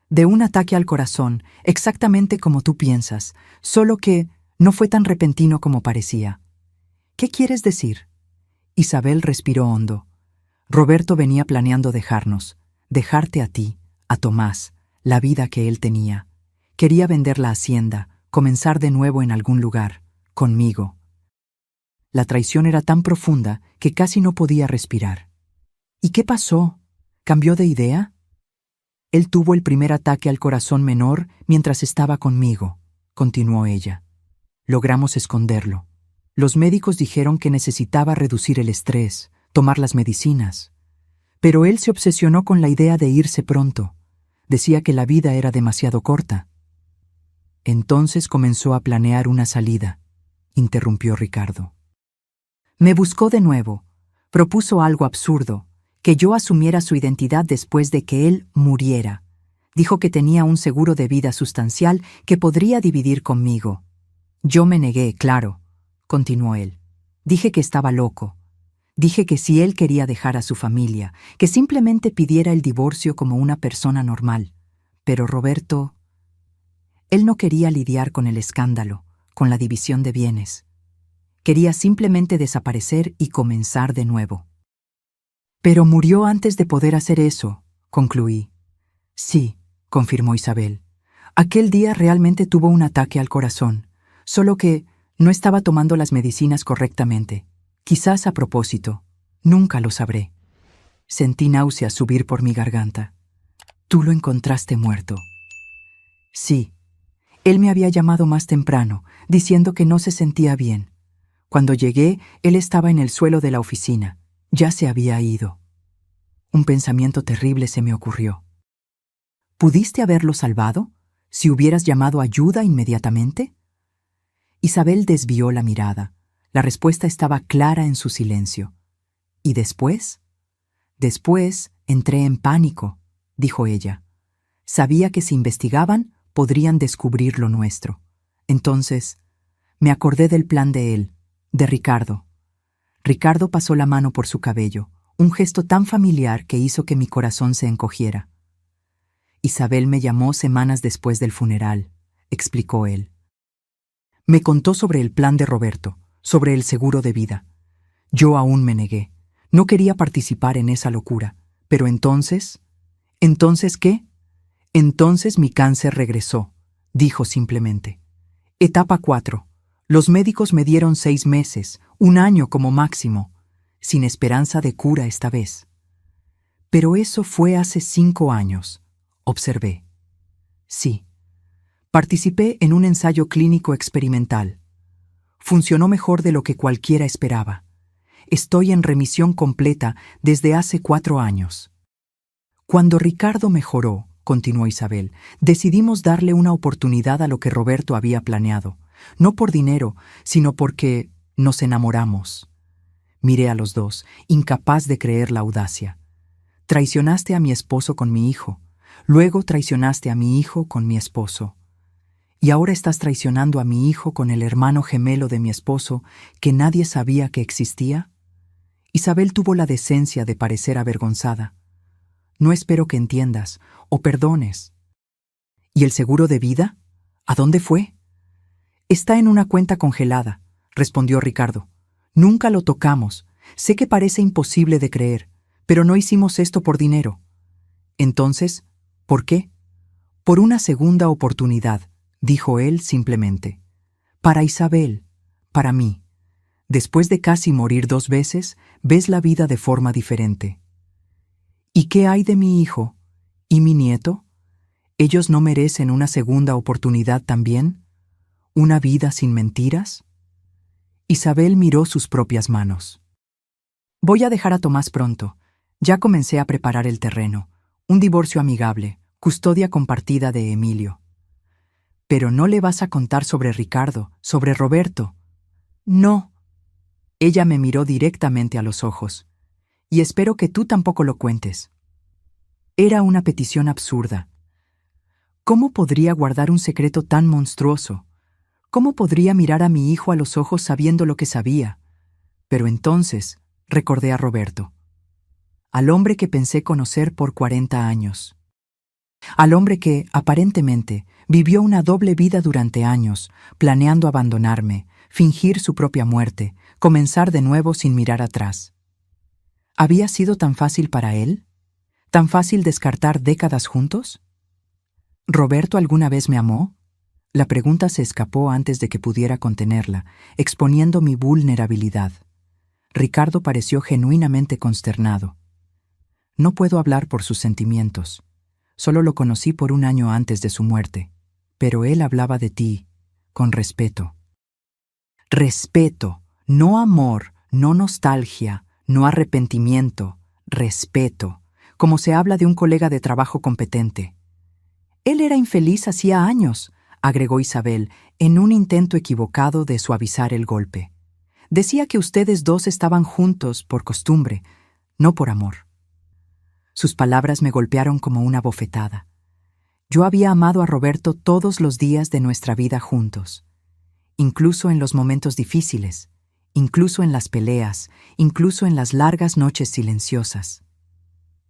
De un ataque al corazón, exactamente como tú piensas, solo que no fue tan repentino como parecía. ¿Qué quieres decir? Isabel respiró hondo. Roberto venía planeando dejarte a ti, a Tomás, la vida que él tenía. Quería vender la hacienda, comenzar de nuevo en algún lugar, conmigo. La traición era tan profunda que casi no podía respirar. ¿Y qué pasó? ¿Cambió de idea? Él tuvo el primer ataque al corazón menor mientras estaba conmigo, continuó ella. Logramos esconderlo. Los médicos dijeron que necesitaba reducir el estrés, tomar las medicinas. Pero él se obsesionó con la idea de irse pronto. Decía que la vida era demasiado corta. Entonces comenzó a planear una salida, interrumpió Ricardo. Me buscó de nuevo. Propuso algo absurdo, que yo asumiera su identidad después de que él muriera. Dijo que tenía un seguro de vida sustancial que podría dividir conmigo. Yo me negué, claro, continuó él. Dije que estaba loco. Dije que si él quería dejar a su familia, que simplemente pidiera el divorcio como una persona normal. Pero Roberto... Él no quería lidiar con el escándalo, con la división de bienes. Quería simplemente desaparecer y comenzar de nuevo. Pero murió antes de poder hacer eso, concluí. Sí, confirmó Isabel. Aquel día realmente tuvo un ataque al corazón, solo que no estaba tomando las medicinas correctamente. Quizás a propósito. Nunca lo sabré. Sentí náuseas subir por mi garganta. Tú lo encontraste muerto. Sí. Él me había llamado más temprano, diciendo que no se sentía bien. Cuando llegué, él estaba en el suelo de la oficina. Ya se había ido. Un pensamiento terrible se me ocurrió. ¿Pudiste haberlo salvado? ¿Si hubieras llamado ayuda inmediatamente? Isabel desvió la mirada. La respuesta estaba clara en su silencio. ¿Y después? Después entré en pánico, dijo ella. Sabía que si investigaban, podrían descubrir lo nuestro. Entonces, me acordé del plan de él, de Ricardo. Ricardo pasó la mano por su cabello, un gesto tan familiar que hizo que mi corazón se encogiera. Isabel me llamó semanas después del funeral, explicó él. Me contó sobre el plan de Roberto, sobre el seguro de vida. Yo aún me negué. No quería participar en esa locura. Pero entonces... ¿Entonces qué? Entonces mi cáncer regresó, dijo simplemente. Etapa 4. Los médicos me dieron 6 meses, 1 año como máximo, sin esperanza de cura esta vez. Pero eso fue hace 5 años, observé. Sí. Participé en un ensayo clínico experimental. Funcionó mejor de lo que cualquiera esperaba. Estoy en remisión completa desde hace 4 años. Cuando Ricardo mejoró, continuó Isabel, decidimos darle una oportunidad a lo que Roberto había planeado. No por dinero, sino porque nos enamoramos. Miré a los dos, incapaz de creer la audacia. Traicionaste a mi esposo con mi hijo. Luego traicionaste a mi hijo con mi esposo. Y ahora estás traicionando a mi hijo con el hermano gemelo de mi esposo que nadie sabía que existía. Isabel tuvo la decencia de parecer avergonzada. No espero que entiendas o perdones. ¿Y el seguro de vida? ¿A dónde fue? Está en una cuenta congelada, respondió Ricardo. Nunca lo tocamos. Sé que parece imposible de creer, pero no hicimos esto por dinero. Entonces, ¿por qué? Por una segunda oportunidad, dijo él simplemente. Para Isabel, para mí. Después de casi morir 2 veces, ves la vida de forma diferente. ¿Y qué hay de mi hijo? ¿Y mi nieto? ¿Ellos no merecen una segunda oportunidad también? ¿Una vida sin mentiras? Isabel miró sus propias manos. Voy a dejar a Tomás pronto. Ya comencé a preparar el terreno. Un divorcio amigable, custodia compartida de Emilio. Pero no le vas a contar sobre Ricardo, sobre Roberto. No. Ella me miró directamente a los ojos. Y espero que tú tampoco lo cuentes. Era una petición absurda. ¿Cómo podría guardar un secreto tan monstruoso? ¿Cómo podría mirar a mi hijo a los ojos sabiendo lo que sabía? Pero entonces recordé a Roberto, al hombre que pensé conocer por 40 años. Al hombre que, aparentemente, vivió una doble vida durante años, planeando abandonarme, fingir su propia muerte, comenzar de nuevo sin mirar atrás. ¿Había sido tan fácil para él? ¿Tan fácil descartar décadas juntos? ¿Roberto alguna vez me amó? La pregunta se escapó antes de que pudiera contenerla, exponiendo mi vulnerabilidad. Ricardo pareció genuinamente consternado. No puedo hablar por sus sentimientos. Solo lo conocí por 1 año antes de su muerte. Pero él hablaba de ti, con respeto. Respeto, no amor, no nostalgia, no arrepentimiento, respeto, como se habla de un colega de trabajo competente. Él era infeliz hacía años, agregó Isabel, en un intento equivocado de suavizar el golpe. Decía que ustedes dos estaban juntos por costumbre, no por amor. Sus palabras me golpearon como una bofetada. Yo había amado a Roberto todos los días de nuestra vida juntos, incluso en los momentos difíciles, incluso en las peleas, incluso en las largas noches silenciosas.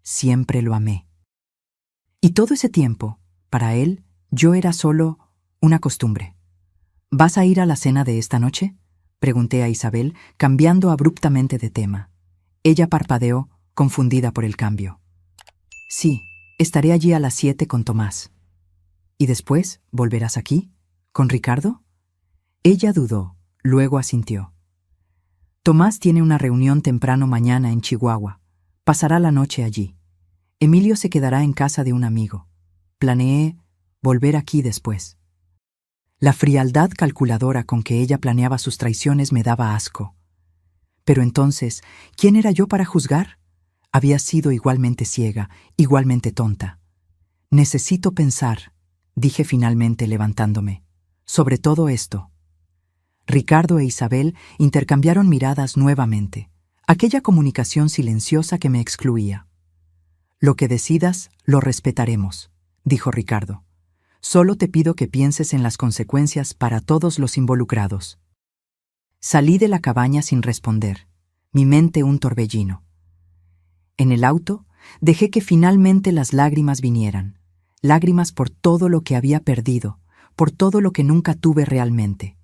Siempre lo amé. Y todo ese tiempo, para él, yo era solo una costumbre. ¿Vas a ir a la cena de esta noche?, pregunté a Isabel, cambiando abruptamente de tema. Ella parpadeó, confundida por el cambio. Sí, estaré allí a las 7 con Tomás. ¿Y después volverás aquí? ¿Con Ricardo? Ella dudó, luego asintió. Tomás tiene una reunión temprano mañana en Chihuahua. Pasará la noche allí. Emilio se quedará en casa de un amigo. Planeé volver aquí después. La frialdad calculadora con que ella planeaba sus traiciones me daba asco. Pero entonces, ¿quién era yo para juzgar? Había sido igualmente ciega, igualmente tonta. Necesito pensar, dije finalmente levantándome, sobre todo esto. Ricardo e Isabel intercambiaron miradas nuevamente, aquella comunicación silenciosa que me excluía. Lo que decidas, lo respetaremos, dijo Ricardo. Solo te pido que pienses en las consecuencias para todos los involucrados. Salí de la cabaña sin responder, mi mente un torbellino. En el auto, dejé que finalmente las lágrimas vinieran, lágrimas por todo lo que había perdido, por todo lo que nunca tuve realmente.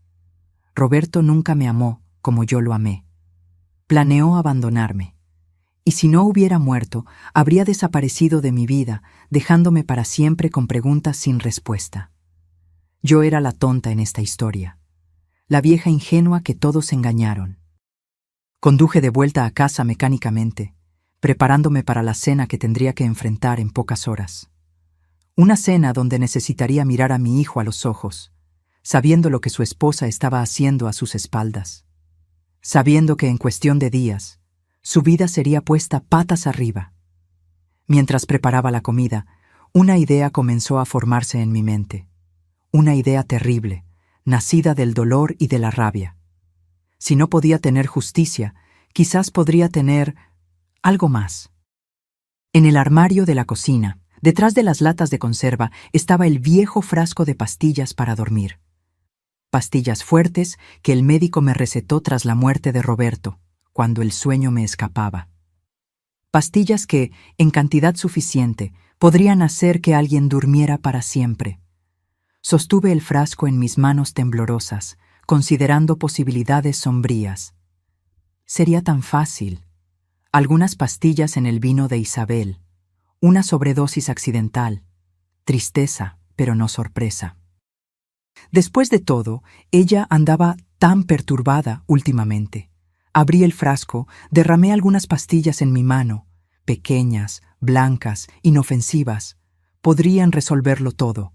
Roberto nunca me amó como yo lo amé. Planeó abandonarme. Y si no hubiera muerto, habría desaparecido de mi vida, dejándome para siempre con preguntas sin respuesta. Yo era la tonta en esta historia, la vieja ingenua que todos engañaron. Conduje de vuelta a casa mecánicamente, preparándome para la cena que tendría que enfrentar en pocas horas. Una cena donde necesitaría mirar a mi hijo a los ojos, sabiendo lo que su esposa estaba haciendo a sus espaldas, sabiendo que en cuestión de días, su vida sería puesta patas arriba. Mientras preparaba la comida, una idea comenzó a formarse en mi mente. Una idea terrible, nacida del dolor y de la rabia. Si no podía tener justicia, quizás podría tener algo más. En el armario de la cocina, detrás de las latas de conserva, estaba el viejo frasco de pastillas para dormir. Pastillas fuertes que el médico me recetó tras la muerte de Roberto, cuando el sueño me escapaba. Pastillas que, en cantidad suficiente, podrían hacer que alguien durmiera para siempre. Sostuve el frasco en mis manos temblorosas, considerando posibilidades sombrías. Sería tan fácil. Algunas pastillas en el vino de Isabel. Una sobredosis accidental. Tristeza, pero no sorpresa. Después de todo, ella andaba tan perturbada últimamente. Abrí el frasco, derramé algunas pastillas en mi mano, pequeñas, blancas, inofensivas. Podrían resolverlo todo.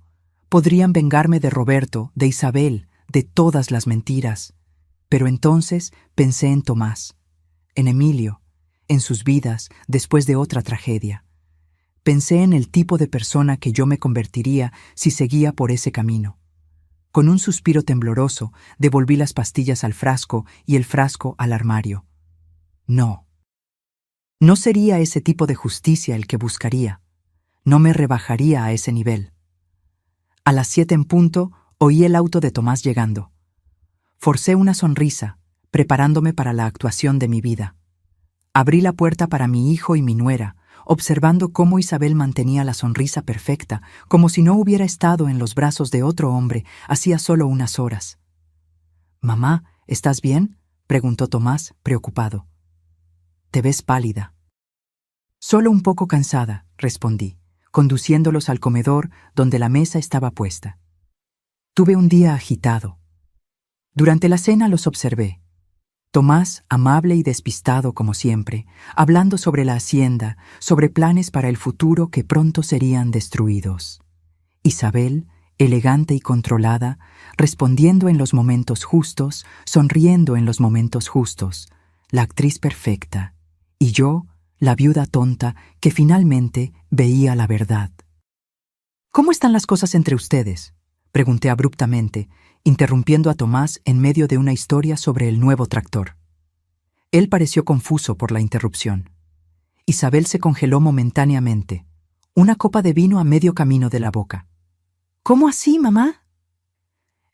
Podrían vengarme de Roberto, de Isabel, de todas las mentiras. Pero entonces pensé en Tomás, en Emilio, en sus vidas después de otra tragedia. Pensé en el tipo de persona que yo me convertiría si seguía por ese camino. Con un suspiro tembloroso, devolví las pastillas al frasco y el frasco al armario. No. No sería ese tipo de justicia el que buscaría. No me rebajaría a ese nivel. A las 7 en punto, oí el auto de Tomás llegando. Forcé una sonrisa, preparándome para la actuación de mi vida. Abrí la puerta para mi hijo y mi nuera, observando cómo Isabel mantenía la sonrisa perfecta, como si no hubiera estado en los brazos de otro hombre hacía solo unas horas. «Mamá, ¿estás bien?», preguntó Tomás, preocupado. «Te ves pálida». «Solo un poco cansada», respondí, conduciéndolos al comedor donde la mesa estaba puesta. Tuve un día agitado. Durante la cena los observé. Tomás, amable y despistado como siempre, hablando sobre la hacienda, sobre planes para el futuro que pronto serían destruidos. Isabel, elegante y controlada, respondiendo en los momentos justos, sonriendo en los momentos justos, la actriz perfecta, y yo, la viuda tonta que finalmente veía la verdad. «¿Cómo están las cosas entre ustedes?», pregunté abruptamente, interrumpiendo a Tomás en medio de una historia sobre el nuevo tractor. Él pareció confuso por la interrupción. Isabel se congeló momentáneamente, una copa de vino a medio camino de la boca. «¿Cómo así, mamá?».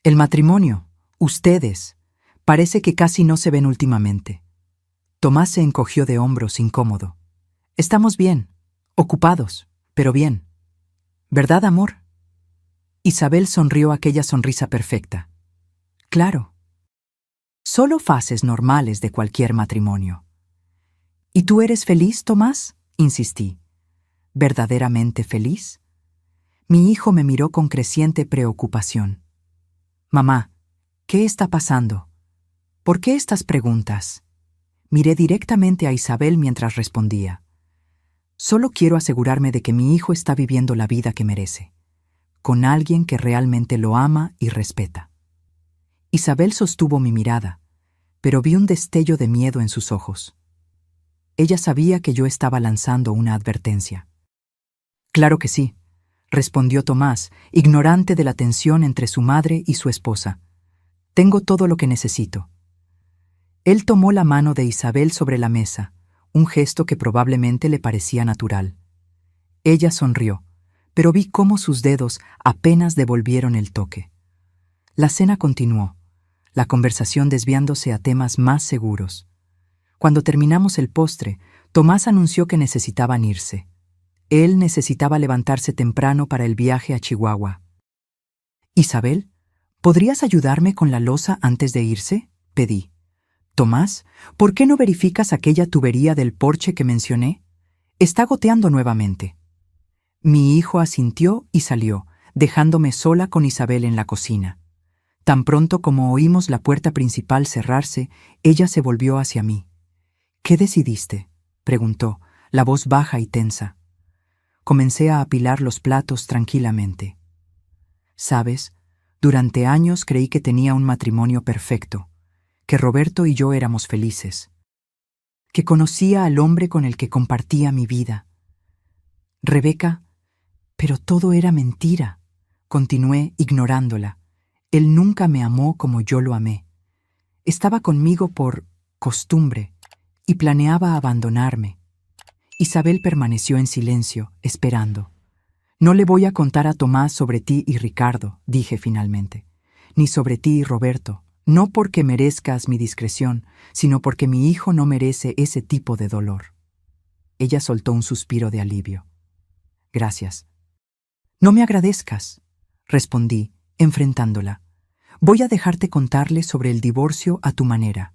«El matrimonio, ustedes, parece que casi no se ven últimamente». Tomás se encogió de hombros incómodo. «Estamos bien, ocupados, pero bien. ¿Verdad, amor?». Isabel sonrió aquella sonrisa perfecta. «Claro. Solo fases normales de cualquier matrimonio». «¿Y tú eres feliz, Tomás?», insistí. «¿Verdaderamente feliz?». Mi hijo me miró con creciente preocupación. «Mamá, ¿qué está pasando? ¿Por qué estas preguntas?». Miré directamente a Isabel mientras respondía. «Solo quiero asegurarme de que mi hijo está viviendo la vida que merece, con alguien que realmente lo ama y respeta». Isabel sostuvo mi mirada, pero vi un destello de miedo en sus ojos. Ella sabía que yo estaba lanzando una advertencia. «Claro que sí», respondió Tomás, ignorante de la tensión entre su madre y su esposa. «Tengo todo lo que necesito». Él tomó la mano de Isabel sobre la mesa, un gesto que probablemente le parecía natural. Ella sonrió, pero vi cómo sus dedos apenas devolvieron el toque. La cena continuó, la conversación desviándose a temas más seguros. Cuando terminamos el postre, Tomás anunció que necesitaban irse. Él necesitaba levantarse temprano para el viaje a Chihuahua. «Isabel, ¿podrías ayudarme con la loza antes de irse?», pedí. «Tomás, ¿por qué no verificas aquella tubería del porche que mencioné? Está goteando nuevamente». Mi hijo asintió y salió, dejándome sola con Isabel en la cocina. Tan pronto como oímos la puerta principal cerrarse, ella se volvió hacia mí. «¿Qué decidiste?», preguntó, la voz baja y tensa. Comencé a apilar los platos tranquilamente. «Sabes, durante años creí que tenía un matrimonio perfecto, que Roberto y yo éramos felices, que conocía al hombre con el que compartía mi vida. Rebeca, pero todo era mentira», continué ignorándola. «Él nunca me amó como yo lo amé. Estaba conmigo por costumbre y planeaba abandonarme». Isabel permaneció en silencio, esperando. «No le voy a contar a Tomás sobre ti y Ricardo», dije finalmente, «ni sobre ti y Roberto, no porque merezcas mi discreción, sino porque mi hijo no merece ese tipo de dolor». Ella soltó un suspiro de alivio. «Gracias». «No me agradezcas», respondí, enfrentándola. «Voy a dejarte contarle sobre el divorcio a tu manera.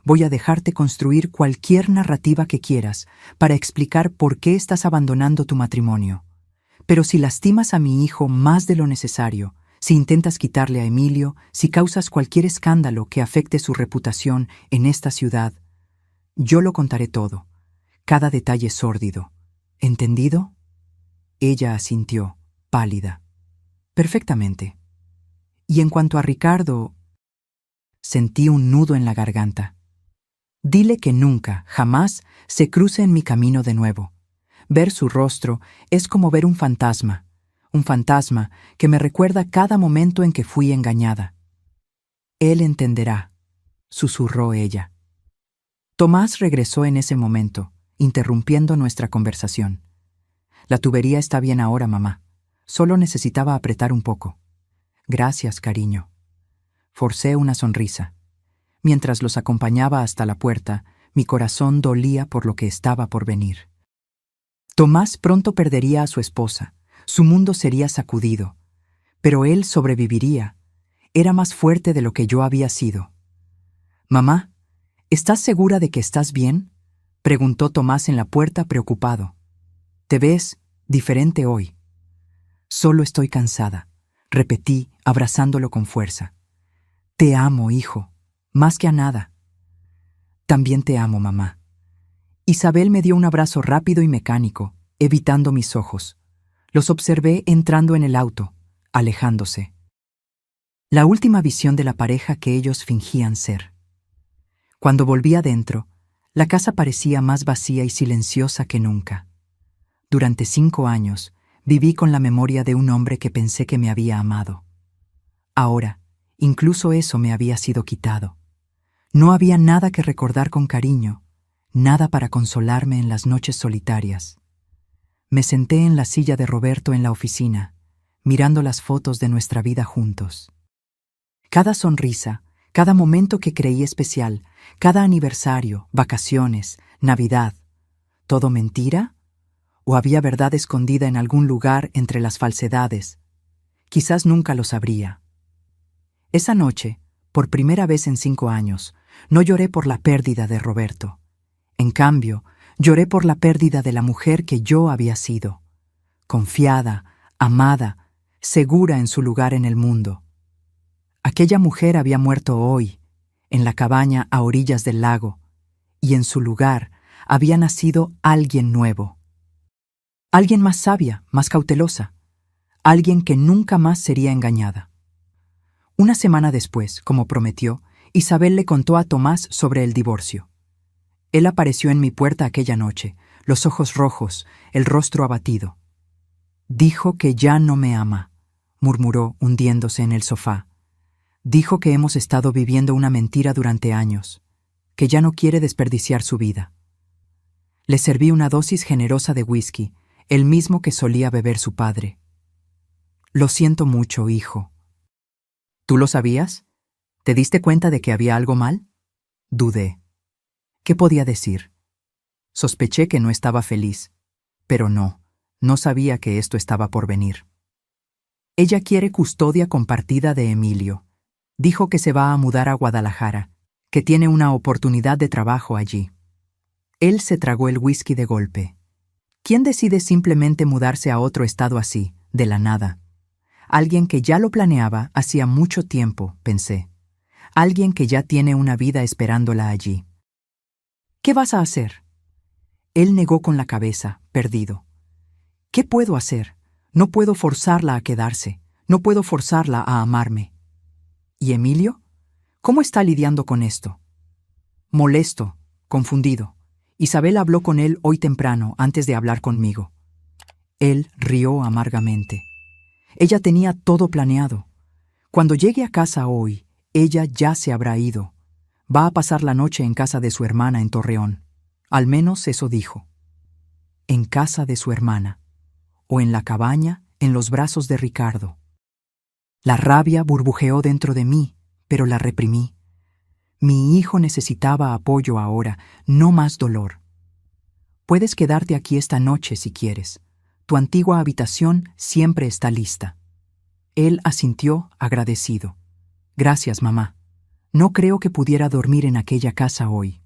Voy a dejarte construir cualquier narrativa que quieras para explicar por qué estás abandonando tu matrimonio. Pero si lastimas a mi hijo más de lo necesario, Si intentas quitarle a Emilio, si causas cualquier escándalo que afecte su reputación en esta ciudad, yo lo contaré todo, cada detalle sórdido. ¿Entendido? Ella asintió, pálida. Perfectamente. Y en cuanto a Ricardo, sentí un nudo en la garganta. Dile que nunca, jamás, se cruce en mi camino de nuevo. Ver su rostro es como ver un fantasma que me recuerda cada momento en que fui engañada. Él entenderá, susurró ella. Tomás regresó en ese momento, interrumpiendo nuestra conversación. La tubería está bien ahora, mamá. Solo necesitaba apretar un poco. Gracias, cariño. Forcé una sonrisa. Mientras los acompañaba hasta la puerta, mi corazón dolía por lo que estaba por venir. Tomás pronto perdería a su esposa. Su mundo sería sacudido. Pero él sobreviviría. Era más fuerte de lo que yo había sido. Mamá, ¿estás segura de que estás bien?, preguntó Tomás en la puerta preocupado. Te ves diferente hoy. Solo estoy cansada, repetí, abrazándolo con fuerza. Te amo, hijo, más que a nada. También te amo, mamá. Isabel me dio un abrazo rápido y mecánico, evitando mis ojos. Los observé entrando en el auto, alejándose. La última visión de la pareja que ellos fingían ser. Cuando volví adentro, la casa parecía más vacía y silenciosa que nunca. Durante 5 años, viví con la memoria de un hombre que pensé que me había amado. Ahora, incluso eso me había sido quitado. No había nada que recordar con cariño, nada para consolarme en las noches solitarias. Me senté en la silla de Roberto en la oficina, mirando las fotos de nuestra vida juntos. Cada sonrisa, cada momento que creí especial, cada aniversario, vacaciones, Navidad, ¿todo mentira? ¿O había verdad escondida en algún lugar entre las falsedades? Quizás nunca lo sabría. Esa noche, por primera vez en 5 años, no lloré por la pérdida de Roberto. En cambio, lloré por la pérdida de la mujer que yo había sido. Confiada, amada, segura en su lugar en el mundo. Aquella mujer había muerto hoy, en la cabaña a orillas del lago, y en su lugar había nacido alguien nuevo. Alguien más sabia, más cautelosa. Alguien que nunca más sería engañada. Una semana después, como prometió, Isabel le contó a Tomás sobre el divorcio. Él apareció en mi puerta aquella noche, los ojos rojos, el rostro abatido. Dijo que ya no me ama, murmuró hundiéndose en el sofá. Dijo que hemos estado viviendo una mentira durante años, que ya no quiere desperdiciar su vida. Le serví una dosis generosa de whisky, el mismo que solía beber su padre. Lo siento mucho, hijo. ¿Tú lo sabías? ¿Te diste cuenta de que había algo mal? Dudé. ¿Qué podía decir? Sospeché que no estaba feliz, pero no sabía que esto estaba por venir. Ella quiere custodia compartida de Emilio. Dijo que se va a mudar a Guadalajara, que tiene una oportunidad de trabajo allí. Él se tragó el whisky de golpe. ¿Quién decide simplemente mudarse a otro estado así, de la nada? Alguien que ya lo planeaba hacía mucho tiempo, pensé. Alguien que ya tiene una vida esperándola allí. ¿Qué vas a hacer? Él negó con la cabeza, perdido. ¿Qué puedo hacer? No puedo forzarla a quedarse. No puedo forzarla a amarme. ¿Y Emilio? ¿Cómo está lidiando con esto? Molesto, confundido. Isabel habló con él hoy temprano, antes de hablar conmigo. Él rió amargamente. Ella tenía todo planeado. Cuando llegue a casa hoy, ella ya se habrá ido. Va a pasar la noche en casa de su hermana en Torreón. Al menos eso dijo. En casa de su hermana. O en la cabaña, en los brazos de Ricardo. La rabia burbujeó dentro de mí, pero la reprimí. Mi hijo necesitaba apoyo ahora, no más dolor. Puedes quedarte aquí esta noche si quieres. Tu antigua habitación siempre está lista. Él asintió agradecido. Gracias, mamá. No creo que pudiera dormir en aquella casa hoy.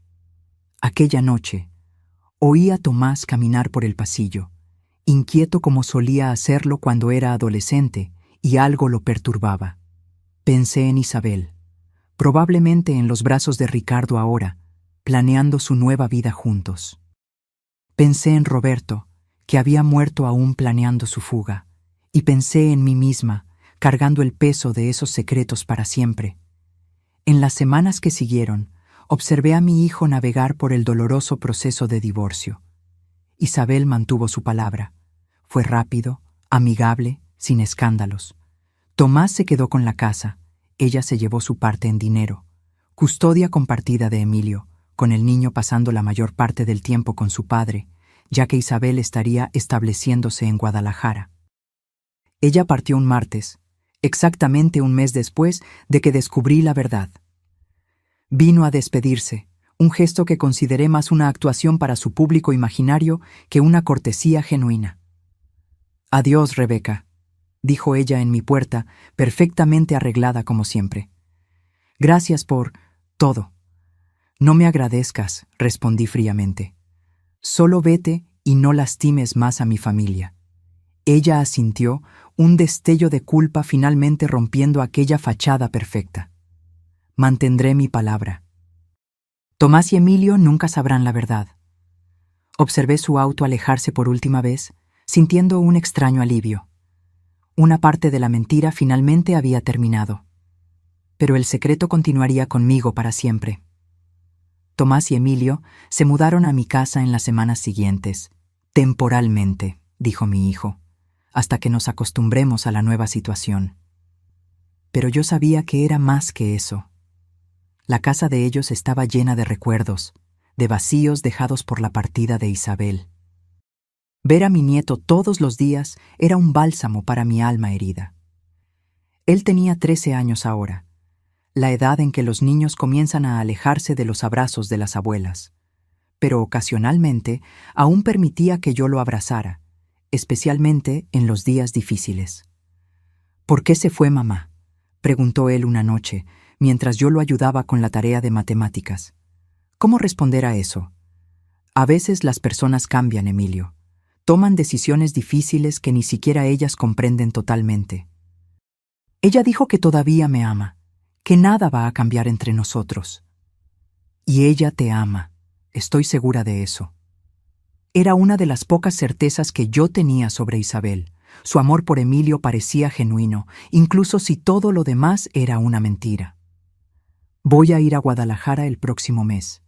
Aquella noche, oí a Tomás caminar por el pasillo, inquieto como solía hacerlo cuando era adolescente y algo lo perturbaba. Pensé en Isabel, probablemente en los brazos de Ricardo ahora, planeando su nueva vida juntos. Pensé en Roberto, que había muerto aún planeando su fuga, y pensé en mí misma, cargando el peso de esos secretos para siempre. En las semanas que siguieron, observé a mi hijo navegar por el doloroso proceso de divorcio. Isabel mantuvo su palabra. Fue rápido, amigable, sin escándalos. Tomás se quedó con la casa. Ella se llevó su parte en dinero. Custodia compartida de Emilio, con el niño pasando la mayor parte del tiempo con su padre, ya que Isabel estaría estableciéndose en Guadalajara. Ella partió un martes, exactamente un mes después de que descubrí la verdad. Vino a despedirse, un gesto que consideré más una actuación para su público imaginario que una cortesía genuina. «Adiós, Rebeca», dijo ella en mi puerta, perfectamente arreglada como siempre. «Gracias por todo». «No me agradezcas», respondí fríamente. «Solo vete y no lastimes más a mi familia». Ella asintió, un destello de culpa finalmente rompiendo aquella fachada perfecta. Mantendré mi palabra. Tomás y Emilio nunca sabrán la verdad. Observé su auto alejarse por última vez, sintiendo un extraño alivio. Una parte de la mentira finalmente había terminado. Pero el secreto continuaría conmigo para siempre. Tomás y Emilio se mudaron a mi casa en las semanas siguientes. Temporalmente, dijo mi hijo, hasta que nos acostumbremos a la nueva situación. Pero yo sabía que era más que eso. La casa de ellos estaba llena de recuerdos, de vacíos dejados por la partida de Isabel. Ver a mi nieto todos los días era un bálsamo para mi alma herida. Él tenía 13 años ahora, la edad en que los niños comienzan a alejarse de los abrazos de las abuelas, pero ocasionalmente aún permitía que yo lo abrazara, especialmente en los días difíciles. «¿Por qué se fue mamá?», preguntó él una noche, mientras yo lo ayudaba con la tarea de matemáticas. ¿Cómo responder a eso? A veces las personas cambian, Emilio. Toman decisiones difíciles que ni siquiera ellas comprenden totalmente. Ella dijo que todavía me ama, que nada va a cambiar entre nosotros. Y ella te ama, estoy segura de eso. Era una de las pocas certezas que yo tenía sobre Isabel. Su amor por Emilio parecía genuino, incluso si todo lo demás era una mentira. Voy a ir a Guadalajara el próximo mes.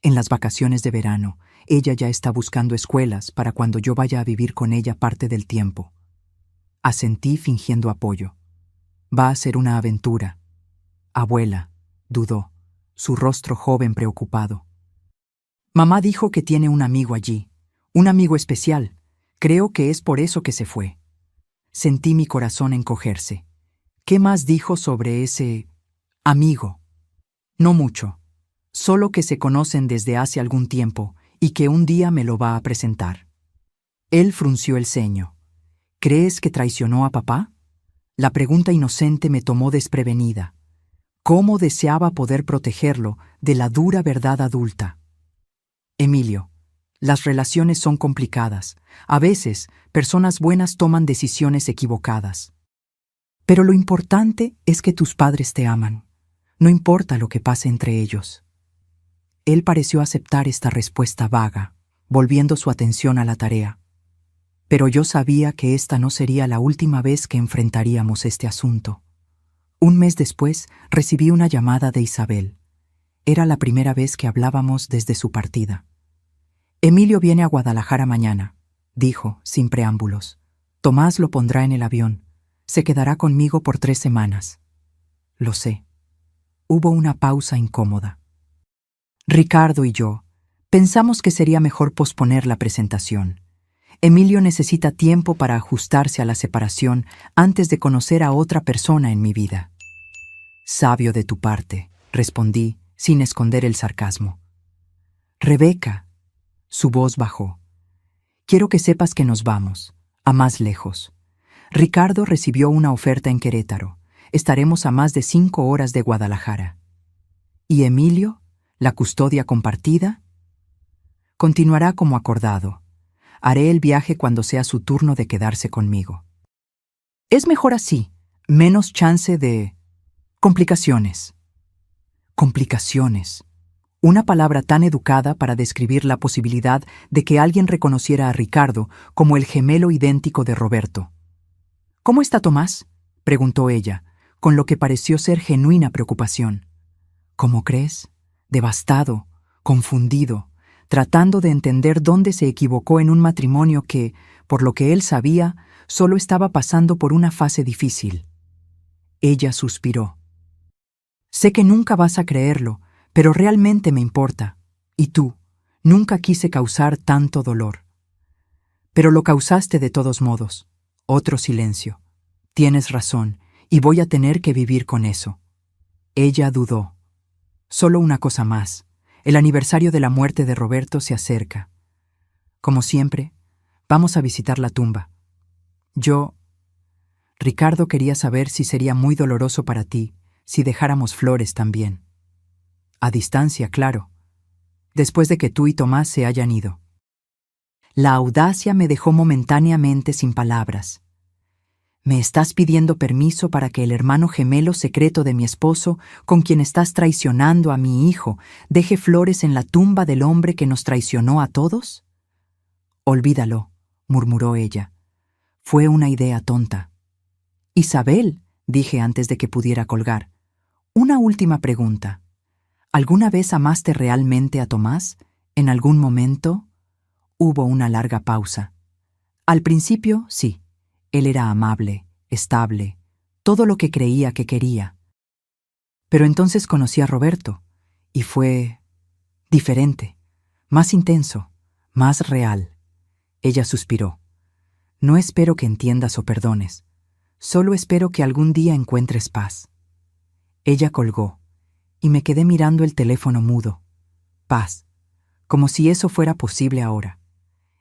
En las vacaciones de verano, ella ya está buscando escuelas para cuando yo vaya a vivir con ella parte del tiempo. Asentí fingiendo apoyo. Va a ser una aventura. Abuela, dudó, su rostro joven preocupado. Mamá dijo que tiene un amigo allí, un amigo especial. Creo que es por eso que se fue. Sentí mi corazón encogerse. ¿Qué más dijo sobre ese amigo? No mucho, solo que se conocen desde hace algún tiempo y que un día me lo va a presentar. Él frunció el ceño. ¿Crees que traicionó a papá? La pregunta inocente me tomó desprevenida. ¿Cómo deseaba poder protegerlo de la dura verdad adulta? Emilio, las relaciones son complicadas. A veces, personas buenas toman decisiones equivocadas. Pero lo importante es que tus padres te aman. No importa lo que pase entre ellos. Él pareció aceptar esta respuesta vaga, volviendo su atención a la tarea. Pero yo sabía que esta no sería la última vez que enfrentaríamos este asunto. Un mes después recibí una llamada de Isabel. Era la primera vez que hablábamos desde su partida. «Emilio viene a Guadalajara mañana», dijo, sin preámbulos. «Tomás lo pondrá en el avión. Se quedará conmigo por 3 semanas». «Lo sé». Hubo una pausa incómoda. Ricardo y yo pensamos que sería mejor posponer la presentación. Emilio necesita tiempo para ajustarse a la separación antes de conocer a otra persona en mi vida. «Sabio de tu parte», respondí, sin esconder el sarcasmo. «Rebeca», su voz bajó. «Quiero que sepas que nos vamos, a más lejos. Ricardo recibió una oferta en Querétaro. Estaremos a más de 5 horas de Guadalajara. ¿Y Emilio? ¿La custodia compartida?» «Continuará como acordado. Haré el viaje cuando sea su turno de quedarse conmigo». «Es mejor así», Menos chance de complicaciones. Complicaciones. Una palabra tan educada para describir la posibilidad de que alguien reconociera a Ricardo como el gemelo idéntico de Roberto. ¿Cómo está Tomás?, preguntó ella, con lo que pareció ser genuina preocupación. ¿Cómo crees? Devastado, confundido, tratando de entender dónde se equivocó en un matrimonio que, por lo que él sabía, solo estaba pasando por una fase difícil. Ella suspiró. Sé que nunca vas a creerlo, pero realmente me importa. Y tú, nunca quise causar tanto dolor. Pero lo causaste de todos modos. Otro silencio. Tienes razón, y voy a tener que vivir con eso. Ella dudó. Solo una cosa más. El aniversario de la muerte de Roberto se acerca. Como siempre, vamos a visitar la tumba. Ricardo quería saber si sería muy doloroso para ti si dejáramos flores también. A distancia, claro. Después de que tú y Tomás se hayan ido. La audacia me dejó momentáneamente sin palabras. ¿Me estás pidiendo permiso para que el hermano gemelo secreto de mi esposo, con quien estás traicionando a mi hijo, deje flores en la tumba del hombre que nos traicionó a todos? Olvídalo, murmuró ella. Fue una idea tonta. Isabel, dije antes de que pudiera colgar. Una última pregunta. ¿Alguna vez amaste realmente a Tomás? ¿En algún momento? Hubo una larga pausa. Al principio, sí. Él era amable, estable, todo lo que creía que quería. Pero entonces conocí a Roberto, y fue diferente, más intenso, más real. Ella suspiró. No espero que entiendas o perdones. Solo espero que algún día encuentres paz. Ella colgó, y me quedé mirando el teléfono mudo. Paz, como si eso fuera posible ahora.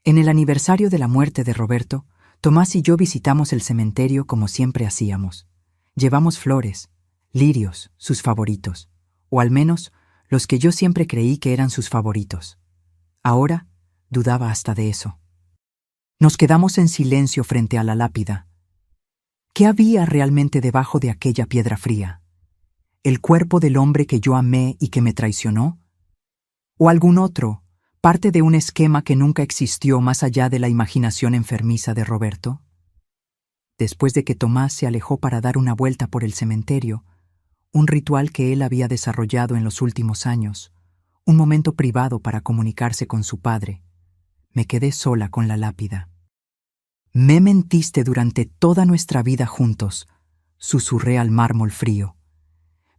En el aniversario de la muerte de Roberto, Tomás y yo visitamos el cementerio como siempre hacíamos. Llevamos flores, lirios, sus favoritos, o al menos los que yo siempre creí que eran sus favoritos. Ahora dudaba hasta de eso. Nos quedamos en silencio frente a la lápida. ¿Qué había realmente debajo de aquella piedra fría? ¿El cuerpo del hombre que yo amé y que me traicionó? ¿O algún otro, parte de un esquema que nunca existió más allá de la imaginación enfermiza de Roberto? Después de que Tomás se alejó para dar una vuelta por el cementerio, un ritual que él había desarrollado en los últimos años, un momento privado para comunicarse con su padre, me quedé sola con la lápida. Me mentiste durante toda nuestra vida juntos, susurré al mármol frío.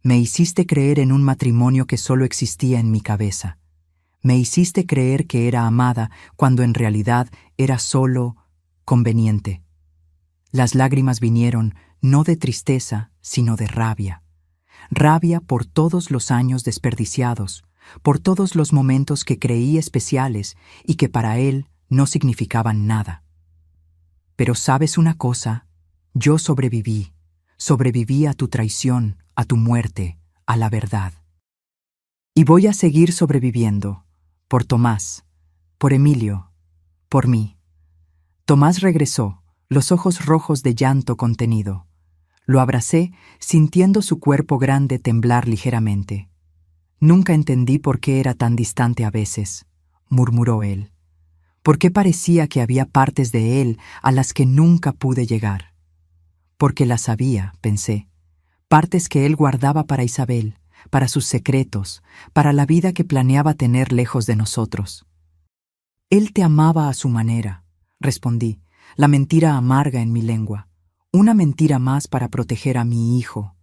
Me hiciste creer en un matrimonio que solo existía en mi cabeza. Me hiciste creer que era amada cuando en realidad era solo conveniente. Las lágrimas vinieron no de tristeza, sino de rabia. Rabia por todos los años desperdiciados, por todos los momentos que creí especiales y que para él no significaban nada. Pero ¿sabes una cosa? Yo sobreviví a tu traición, a tu muerte, a la verdad. Y voy a seguir sobreviviendo, por Tomás, por Emilio, por mí. Tomás regresó, los ojos rojos de llanto contenido. Lo abracé, sintiendo su cuerpo grande temblar ligeramente. Nunca entendí por qué era tan distante a veces, murmuró él. ¿Por qué parecía que había partes de él a las que nunca pude llegar? Porque las había, pensé, partes que él guardaba para Isabel, para sus secretos, para la vida que planeaba tener lejos de nosotros. Él te amaba a su manera, respondí, la mentira amarga en mi lengua, una mentira más para proteger a mi hijo.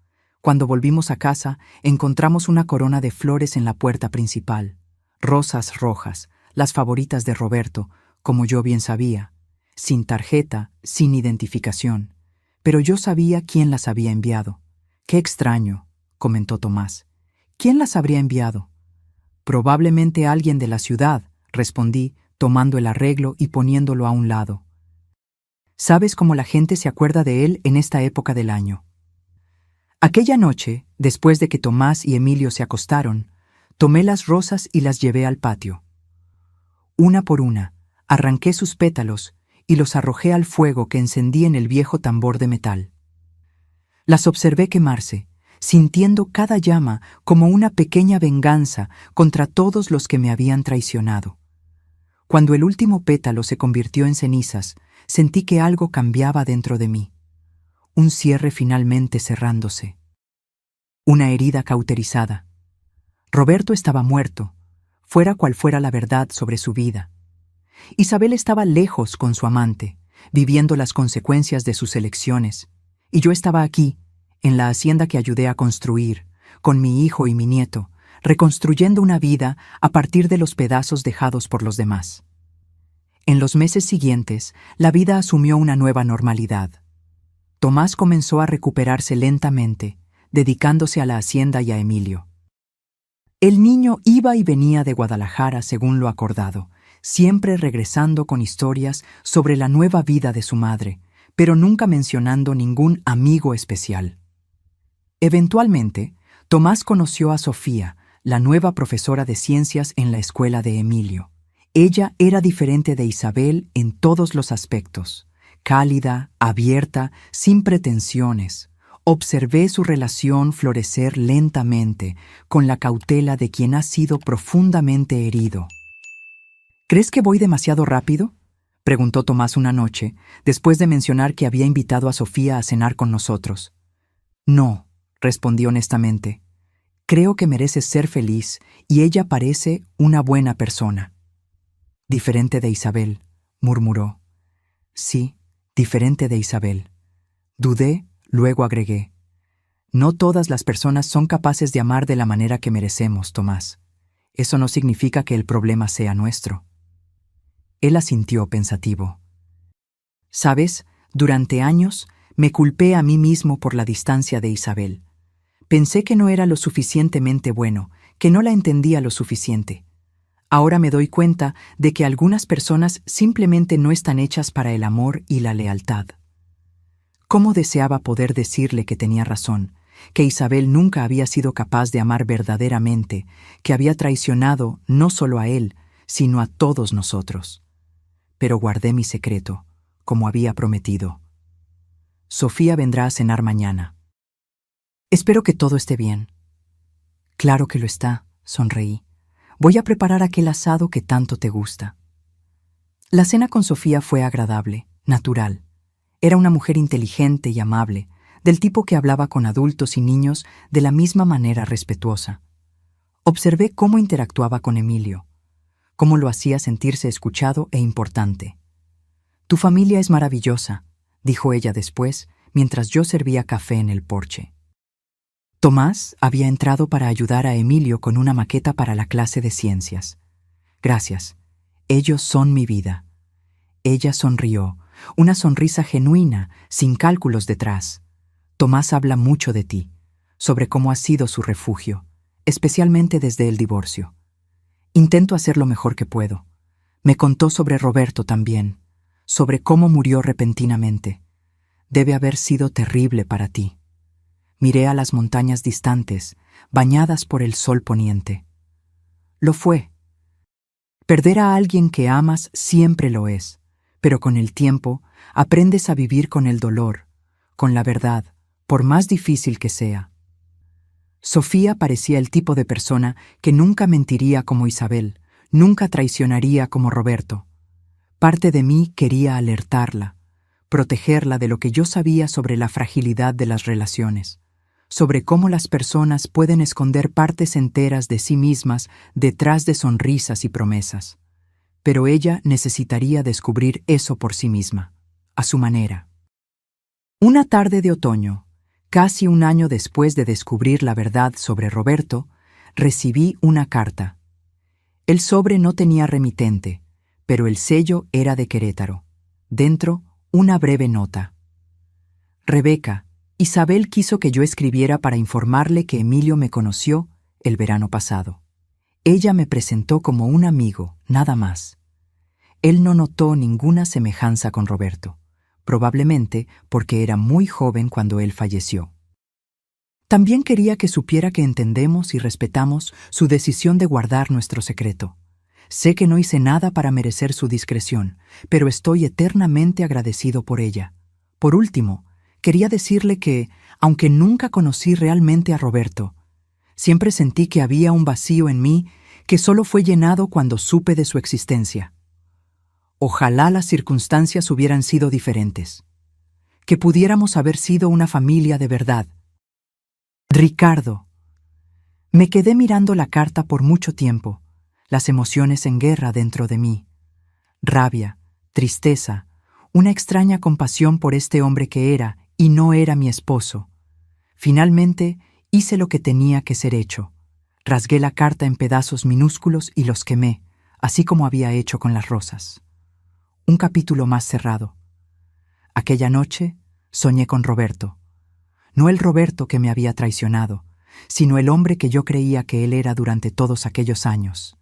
Cuando volvimos a casa, encontramos una corona de flores en la puerta principal, rosas rojas, las favoritas de Roberto, como yo bien sabía, sin tarjeta, sin identificación. Pero yo sabía quién las había enviado. Qué extraño, comentó Tomás. ¿Quién las habría enviado? Probablemente alguien de la ciudad, respondí, tomando el arreglo y poniéndolo a un lado. ¿Sabes cómo la gente se acuerda de él en esta época del año? Aquella noche, después de que Tomás y Emilio se acostaron, tomé las rosas y las llevé al patio. Una por una, arranqué sus pétalos y los arrojé al fuego que encendí en el viejo tambor de metal. Las observé quemarse, sintiendo cada llama como una pequeña venganza contra todos los que me habían traicionado. Cuando el último pétalo se convirtió en cenizas, sentí que algo cambiaba dentro de mí. Un cierre finalmente cerrándose. Una herida cauterizada. Roberto estaba muerto, fuera cual fuera la verdad sobre su vida. Isabel estaba lejos con su amante, viviendo las consecuencias de sus elecciones, y yo estaba aquí, en la hacienda que ayudé a construir, con mi hijo y mi nieto, reconstruyendo una vida a partir de los pedazos dejados por los demás. En los meses siguientes, la vida asumió una nueva normalidad. Tomás comenzó a recuperarse lentamente, dedicándose a la hacienda y a Emilio. El niño iba y venía de Guadalajara según lo acordado, siempre regresando con historias sobre la nueva vida de su madre, pero nunca mencionando ningún amigo especial. Eventualmente, Tomás conoció a Sofía, la nueva profesora de ciencias en la escuela de Emilio. Ella era diferente de Isabel en todos los aspectos, cálida, abierta, sin pretensiones. Observé su relación florecer lentamente, con la cautela de quien ha sido profundamente herido. ¿Crees que voy demasiado rápido?, preguntó Tomás una noche, después de mencionar que había invitado a Sofía a cenar con nosotros. No, respondí honestamente. Creo que mereces ser feliz y ella parece una buena persona. Diferente de Isabel, murmuró. Sí, diferente de Isabel. Dudé. Luego agregué, no todas las personas son capaces de amar de la manera que merecemos, Tomás. Eso no significa que el problema sea nuestro. Él asintió pensativo. ¿Sabes? Durante años me culpé a mí mismo por la distancia de Isabel. Pensé que no era lo suficientemente bueno, que no la entendía lo suficiente. Ahora me doy cuenta de que algunas personas simplemente no están hechas para el amor y la lealtad. ¿Cómo deseaba poder decirle que tenía razón, que Isabel nunca había sido capaz de amar verdaderamente, que había traicionado no solo a él, sino a todos nosotros? Pero guardé mi secreto, como había prometido. Sofía vendrá a cenar mañana. Espero que todo esté bien. Claro que lo está, sonreí. Voy a preparar aquel asado que tanto te gusta. La cena con Sofía fue agradable, natural. Era una mujer inteligente y amable, del tipo que hablaba con adultos y niños de la misma manera respetuosa. Observé cómo interactuaba con Emilio, cómo lo hacía sentirse escuchado e importante. Tu familia es maravillosa, dijo ella después, mientras yo servía café en el porche. Tomás había entrado para ayudar a Emilio con una maqueta para la clase de ciencias. Gracias. Ellos son mi vida. Ella sonrió, una sonrisa genuina, sin cálculos detrás. Tomás habla mucho de ti, sobre cómo has sido su refugio, especialmente desde el divorcio. Intento hacer lo mejor que puedo. Me contó sobre Roberto también, sobre cómo murió repentinamente. Debe haber sido terrible para ti. Miré a las montañas distantes, bañadas por el sol poniente. Lo fue. Perder a alguien que amas siempre lo es, pero con el tiempo aprendes a vivir con el dolor, con la verdad, por más difícil que sea. Sofía parecía el tipo de persona que nunca mentiría como Isabel, nunca traicionaría como Roberto. Parte de mí quería alertarla, protegerla de lo que yo sabía sobre la fragilidad de las relaciones, sobre cómo las personas pueden esconder partes enteras de sí mismas detrás de sonrisas y promesas. Pero ella necesitaría descubrir eso por sí misma, a su manera. Una tarde de otoño, casi un año después de descubrir la verdad sobre Roberto, recibí una carta. El sobre no tenía remitente, pero el sello era de Querétaro. Dentro, una breve nota. Rebeca, Isabel quiso que yo escribiera para informarle que Emilio me conoció el verano pasado. Ella me presentó como un amigo, nada más. Él no notó ninguna semejanza con Roberto, probablemente porque era muy joven cuando él falleció. También quería que supiera que entendemos y respetamos su decisión de guardar nuestro secreto. Sé que no hice nada para merecer su discreción, pero estoy eternamente agradecido por ella. Por último, Quería decirle que, aunque nunca conocí realmente a Roberto, siempre sentí que había un vacío en mí que solo fue llenado cuando supe de su existencia. Ojalá las circunstancias hubieran sido diferentes, que pudiéramos haber sido una familia de verdad. Ricardo. Me quedé mirando la carta por mucho tiempo, las emociones en guerra dentro de mí. Rabia, tristeza, una extraña compasión por este hombre que era y no era mi esposo. Finalmente, hice lo que tenía que ser hecho. Rasgué la carta en pedazos minúsculos y los quemé, así como había hecho con las rosas. Un capítulo más cerrado. Aquella noche soñé con Roberto. No el Roberto que me había traicionado, sino el hombre que yo creía que él era durante todos aquellos años.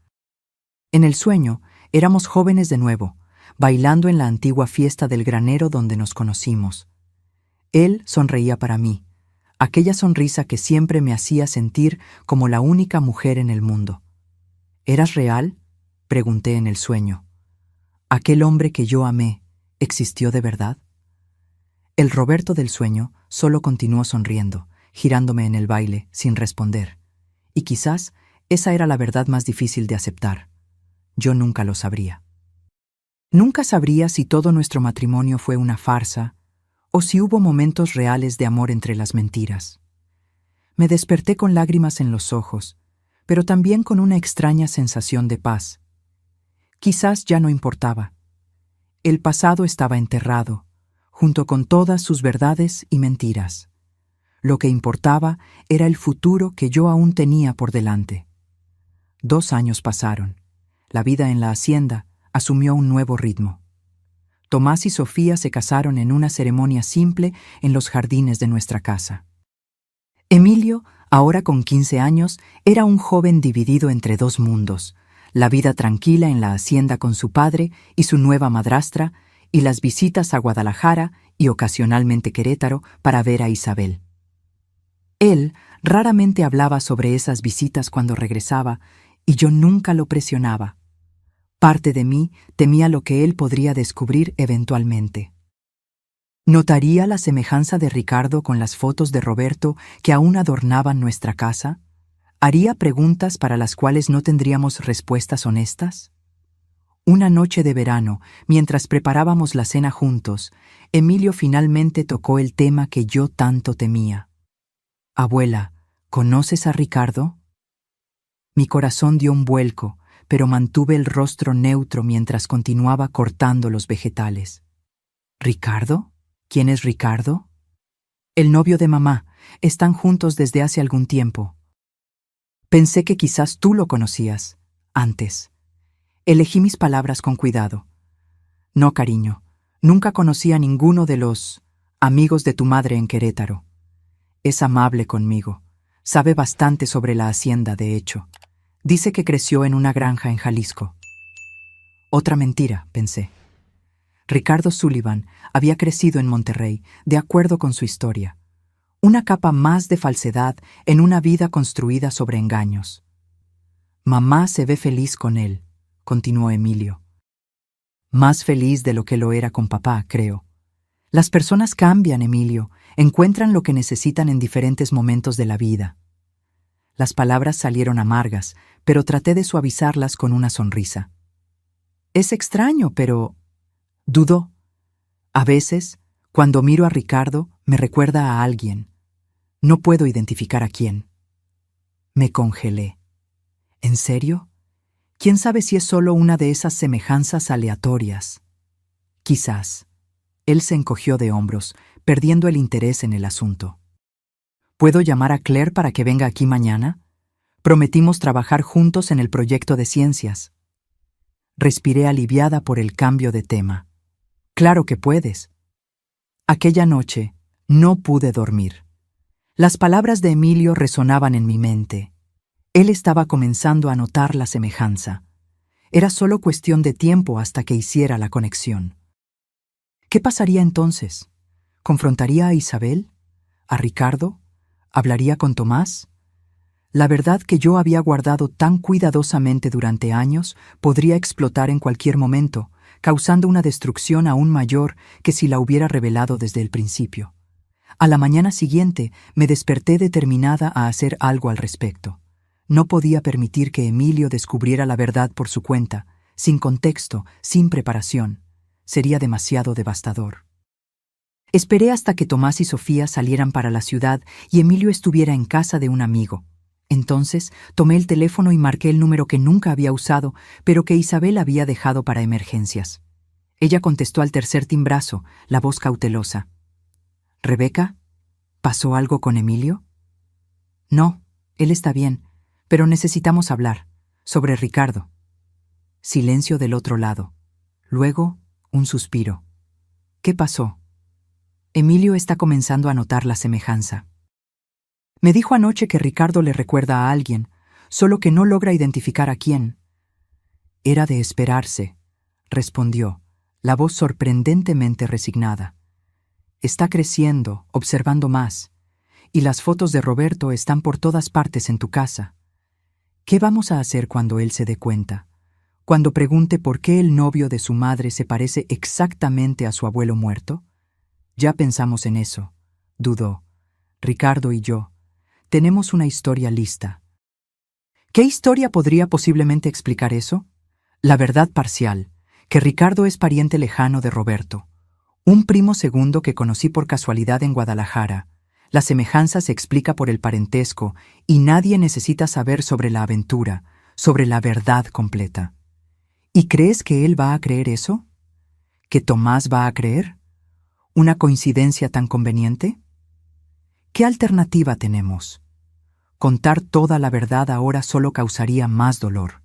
En el sueño, éramos jóvenes de nuevo, bailando en la antigua fiesta del granero donde nos conocimos. Él sonreía para mí, aquella sonrisa que siempre me hacía sentir como la única mujer en el mundo. ¿Eras real?, pregunté en el sueño. ¿Aquel hombre que yo amé existió de verdad? El Roberto del sueño solo continuó sonriendo, girándome en el baile, sin responder. Y quizás esa era la verdad más difícil de aceptar. Yo nunca lo sabría. Nunca sabría si todo nuestro matrimonio fue una farsa o si hubo momentos reales de amor entre las mentiras. Me desperté con lágrimas en los ojos, pero también con una extraña sensación de paz. Quizás ya no importaba. El pasado estaba enterrado, junto con todas sus verdades y mentiras. Lo que importaba era el futuro que yo aún tenía por delante. 2 años pasaron. La vida en la hacienda asumió un nuevo ritmo. Tomás y Sofía se casaron en una ceremonia simple en los jardines de nuestra casa. Emilio, ahora con 15 años, era un joven dividido entre 2 mundos: la vida tranquila en la hacienda con su padre y su nueva madrastra, y las visitas a Guadalajara y ocasionalmente Querétaro para ver a Isabel. Él raramente hablaba sobre esas visitas cuando regresaba, y yo nunca lo presionaba. Parte de mí temía lo que él podría descubrir eventualmente. ¿Notaría la semejanza de Ricardo con las fotos de Roberto que aún adornaban nuestra casa? ¿Haría preguntas para las cuales no tendríamos respuestas honestas? Una noche de verano, mientras preparábamos la cena juntos, Emilio finalmente tocó el tema que yo tanto temía. «Abuela, ¿conoces a Ricardo?» Mi corazón dio un vuelco, pero mantuve el rostro neutro mientras continuaba cortando los vegetales. ¿Ricardo? ¿Quién es Ricardo? El novio de mamá. Están juntos desde hace algún tiempo. Pensé que quizás tú lo conocías, antes. Elegí mis palabras con cuidado. No, cariño, nunca conocí a ninguno de los amigos de tu madre en Querétaro. Es amable conmigo. Sabe bastante sobre la hacienda, de hecho. Dice que creció en una granja en Jalisco. Otra mentira, pensé. Ricardo Sullivan había crecido en Monterrey, de acuerdo con su historia. Una capa más de falsedad en una vida construida sobre engaños. Mamá se ve feliz con él, continuó Emilio. Más feliz de lo que lo era con papá, creo. Las personas cambian, Emilio, encuentran lo que necesitan en diferentes momentos de la vida. Las palabras salieron amargas, pero traté de suavizarlas con una sonrisa. Es extraño, pero... dudó. A veces, cuando miro a Ricardo, me recuerda a alguien. No puedo identificar a quién. Me congelé. ¿En serio? ¿Quién sabe si es solo una de esas semejanzas aleatorias? Quizás. Él se encogió de hombros, perdiendo el interés en el asunto. ¿Puedo llamar a Claire para que venga aquí mañana? Prometimos trabajar juntos en el proyecto de ciencias. Respiré aliviada por el cambio de tema. Claro que puedes. Aquella noche no pude dormir. Las palabras de Emilio resonaban en mi mente. Él estaba comenzando a notar la semejanza. Era solo cuestión de tiempo hasta que hiciera la conexión. ¿Qué pasaría entonces? ¿Confrontaría a Isabel? ¿A Ricardo? ¿Hablaría con Tomás? La verdad que yo había guardado tan cuidadosamente durante años podría explotar en cualquier momento, causando una destrucción aún mayor que si la hubiera revelado desde el principio. A la mañana siguiente me desperté determinada a hacer algo al respecto. No podía permitir que Emilio descubriera la verdad por su cuenta, sin contexto, sin preparación. Sería demasiado devastador. Esperé hasta que Tomás y Sofía salieran para la ciudad y Emilio estuviera en casa de un amigo. Entonces tomé el teléfono y marqué el número que nunca había usado, pero que Isabel había dejado para emergencias. Ella contestó al tercer timbrazo, la voz cautelosa. «¿Rebeca? ¿Pasó algo con Emilio?» «No, él está bien, pero necesitamos hablar. Sobre Ricardo». Silencio del otro lado. Luego, un suspiro. «¿Qué pasó?» Emilio está comenzando a notar la semejanza. Me dijo anoche que Ricardo le recuerda a alguien, solo que no logra identificar a quién. «Era de esperarse», respondió, la voz sorprendentemente resignada. «Está creciendo, observando más, y las fotos de Roberto están por todas partes en tu casa. ¿Qué vamos a hacer cuando él se dé cuenta? Cuando pregunte por qué el novio de su madre se parece exactamente a su abuelo muerto?» «Ya pensamos en eso», dudó. «Ricardo y yo tenemos una historia lista». ¿Qué historia podría posiblemente explicar eso? La verdad parcial, que Ricardo es pariente lejano de Roberto, un primo segundo que conocí por casualidad en Guadalajara. La semejanza se explica por el parentesco y nadie necesita saber sobre la aventura, sobre la verdad completa. ¿Y crees que él va a creer eso? ¿Que Tomás va a creer? ¿Una coincidencia tan conveniente? ¿Qué alternativa tenemos? Contar toda la verdad ahora solo causaría más dolor.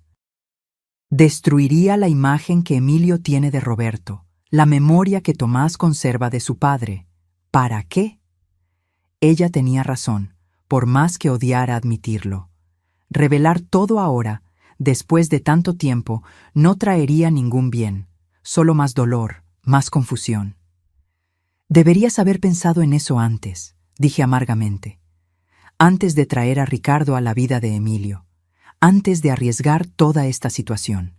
Destruiría la imagen que Emilio tiene de Roberto, la memoria que Tomás conserva de su padre. ¿Para qué? Ella tenía razón, por más que odiara admitirlo. Revelar todo ahora, después de tanto tiempo, no traería ningún bien, solo más dolor, más confusión. «Deberías haber pensado en eso antes», dije amargamente. «Antes de traer a Ricardo a la vida de Emilio. Antes de arriesgar toda esta situación.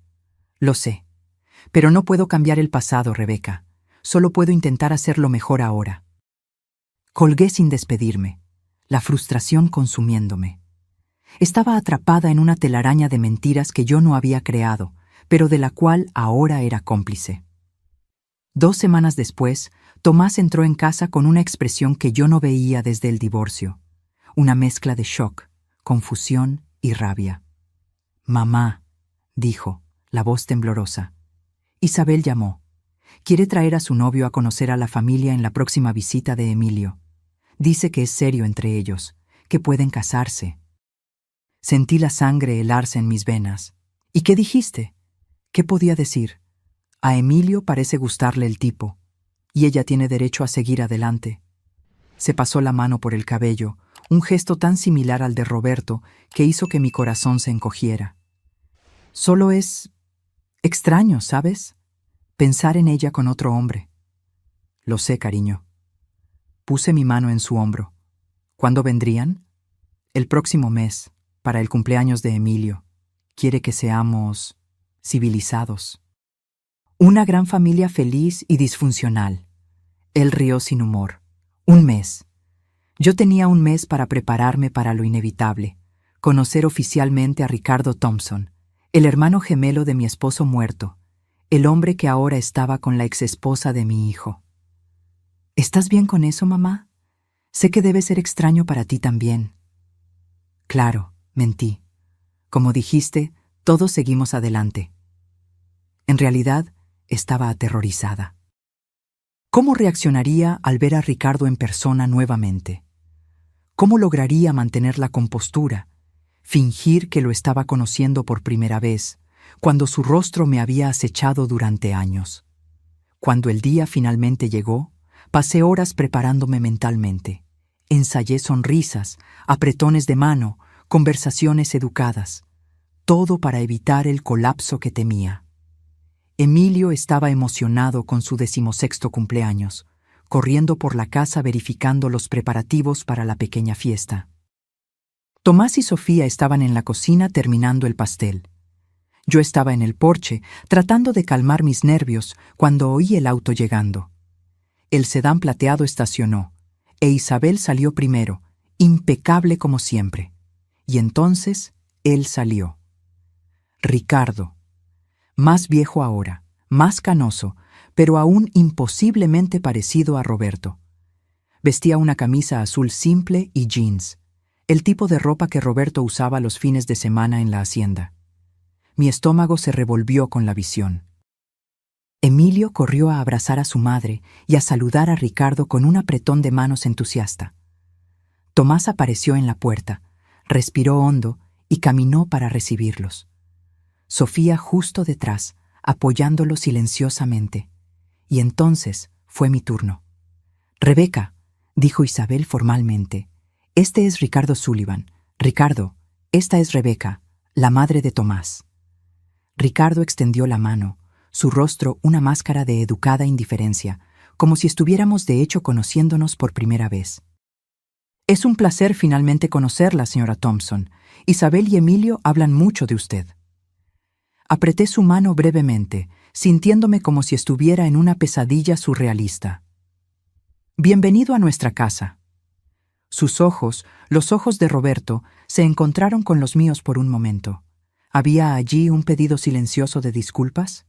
Lo sé, pero no puedo cambiar el pasado, Rebeca. Solo puedo intentar hacerlo mejor ahora». Colgué sin despedirme, la frustración consumiéndome. Estaba atrapada en una telaraña de mentiras que yo no había creado, pero de la cual ahora era cómplice. 2 semanas después, Tomás entró en casa con una expresión que yo no veía desde el divorcio, una mezcla de shock, confusión y rabia. «Mamá», dijo, la voz temblorosa. «Isabel llamó. Quiere traer a su novio a conocer a la familia en la próxima visita de Emilio. Dice que es serio entre ellos, que pueden casarse». Sentí la sangre helarse en mis venas. «¿Y qué dijiste?» ¿Qué podía decir? A Emilio parece gustarle el tipo, y ella tiene derecho a seguir adelante. Se pasó la mano por el cabello, un gesto tan similar al de Roberto que hizo que mi corazón se encogiera. «Solo es extraño, ¿sabes? Pensar en ella con otro hombre». «Lo sé, cariño». Puse mi mano en su hombro. «¿Cuándo vendrían?» «El próximo mes, para el cumpleaños de Emilio. Quiere que seamos civilizados». Una gran familia feliz y disfuncional. Él rió sin humor. 1 mes. Yo tenía 1 mes para prepararme para lo inevitable, conocer oficialmente a Ricardo Thompson, el hermano gemelo de mi esposo muerto, el hombre que ahora estaba con la exesposa de mi hijo. «¿Estás bien con eso, mamá? Sé que debe ser extraño para ti también». «Claro», mentí. «Como dijiste, todos seguimos adelante». En realidad, estaba aterrorizada. ¿Cómo reaccionaría al ver a Ricardo en persona nuevamente? ¿Cómo lograría mantener la compostura, fingir que lo estaba conociendo por primera vez, cuando su rostro me había acechado durante años? Cuando el día finalmente llegó, pasé horas preparándome mentalmente. Ensayé sonrisas, apretones de mano, conversaciones educadas, todo para evitar el colapso que temía. Emilio estaba emocionado con su 16º cumpleaños, corriendo por la casa verificando los preparativos para la pequeña fiesta. Tomás y Sofía estaban en la cocina terminando el pastel. Yo estaba en el porche, tratando de calmar mis nervios cuando oí el auto llegando. El sedán plateado estacionó. e Isabel salió primero, impecable como siempre. Y entonces él salió. Ricardo, más viejo ahora, más canoso, pero aún imposiblemente parecido a Roberto. Vestía una camisa azul simple y jeans, el tipo de ropa que Roberto usaba los fines de semana en la hacienda. Mi estómago se revolvió con la visión. Emilio corrió a abrazar a su madre y a saludar a Ricardo con un apretón de manos entusiasta. Tomás apareció en la puerta, respiró hondo y caminó para recibirlos. Sofía justo detrás, apoyándolo silenciosamente. Y entonces fue mi turno. «Rebeca», dijo Isabel formalmente, «este es Ricardo Sullivan. Ricardo, esta es Rebeca, la madre de Tomás». Ricardo extendió la mano, su rostro una máscara de educada indiferencia, como si estuviéramos de hecho conociéndonos por primera vez. «Es un placer finalmente conocerla, señora Thompson. Isabel y Emilio hablan mucho de usted». Apreté su mano brevemente, sintiéndome como si estuviera en una pesadilla surrealista. «Bienvenido a nuestra casa». Sus ojos, los ojos de Roberto, se encontraron con los míos por un momento. ¿Había allí un pedido silencioso de disculpas?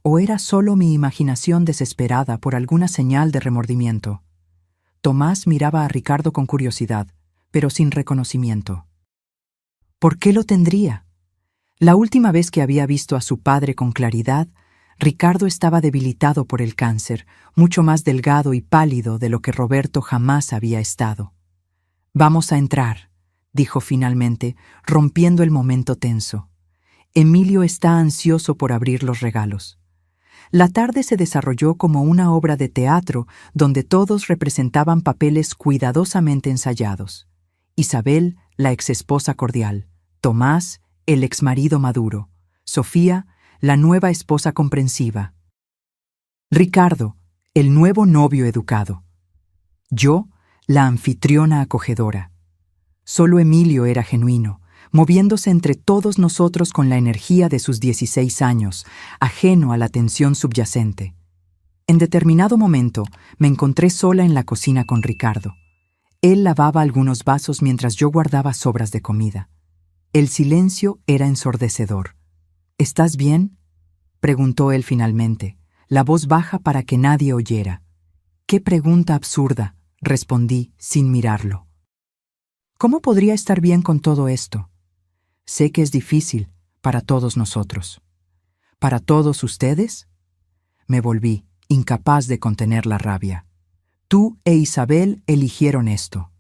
¿O era solo mi imaginación desesperada por alguna señal de remordimiento? Tomás miraba a Ricardo con curiosidad, pero sin reconocimiento. ¿Por qué lo tendría? La última vez que había visto a su padre con claridad, Ricardo estaba debilitado por el cáncer, mucho más delgado y pálido de lo que Roberto jamás había estado. «Vamos a entrar», dijo finalmente, rompiendo el momento tenso. «Emilio está ansioso por abrir los regalos». La tarde se desarrolló como una obra de teatro donde todos representaban papeles cuidadosamente ensayados. Isabel, la exesposa cordial; Tomás, el exmarido maduro; Sofía, la nueva esposa comprensiva; Ricardo, el nuevo novio educado; yo, la anfitriona acogedora. Solo Emilio era genuino, moviéndose entre todos nosotros con la energía de sus 16 años, ajeno a la tensión subyacente. En determinado momento me encontré sola en la cocina con Ricardo. Él lavaba algunos vasos mientras yo guardaba sobras de comida. El silencio era ensordecedor. «¿Estás bien?», preguntó él finalmente, la voz baja para que nadie oyera. «Qué pregunta absurda», respondí sin mirarlo. «¿Cómo podría estar bien con todo esto? Sé que es difícil para todos nosotros». «¿Para todos ustedes?». Me volví, incapaz de contener la rabia. «Tú e Isabel eligieron esto.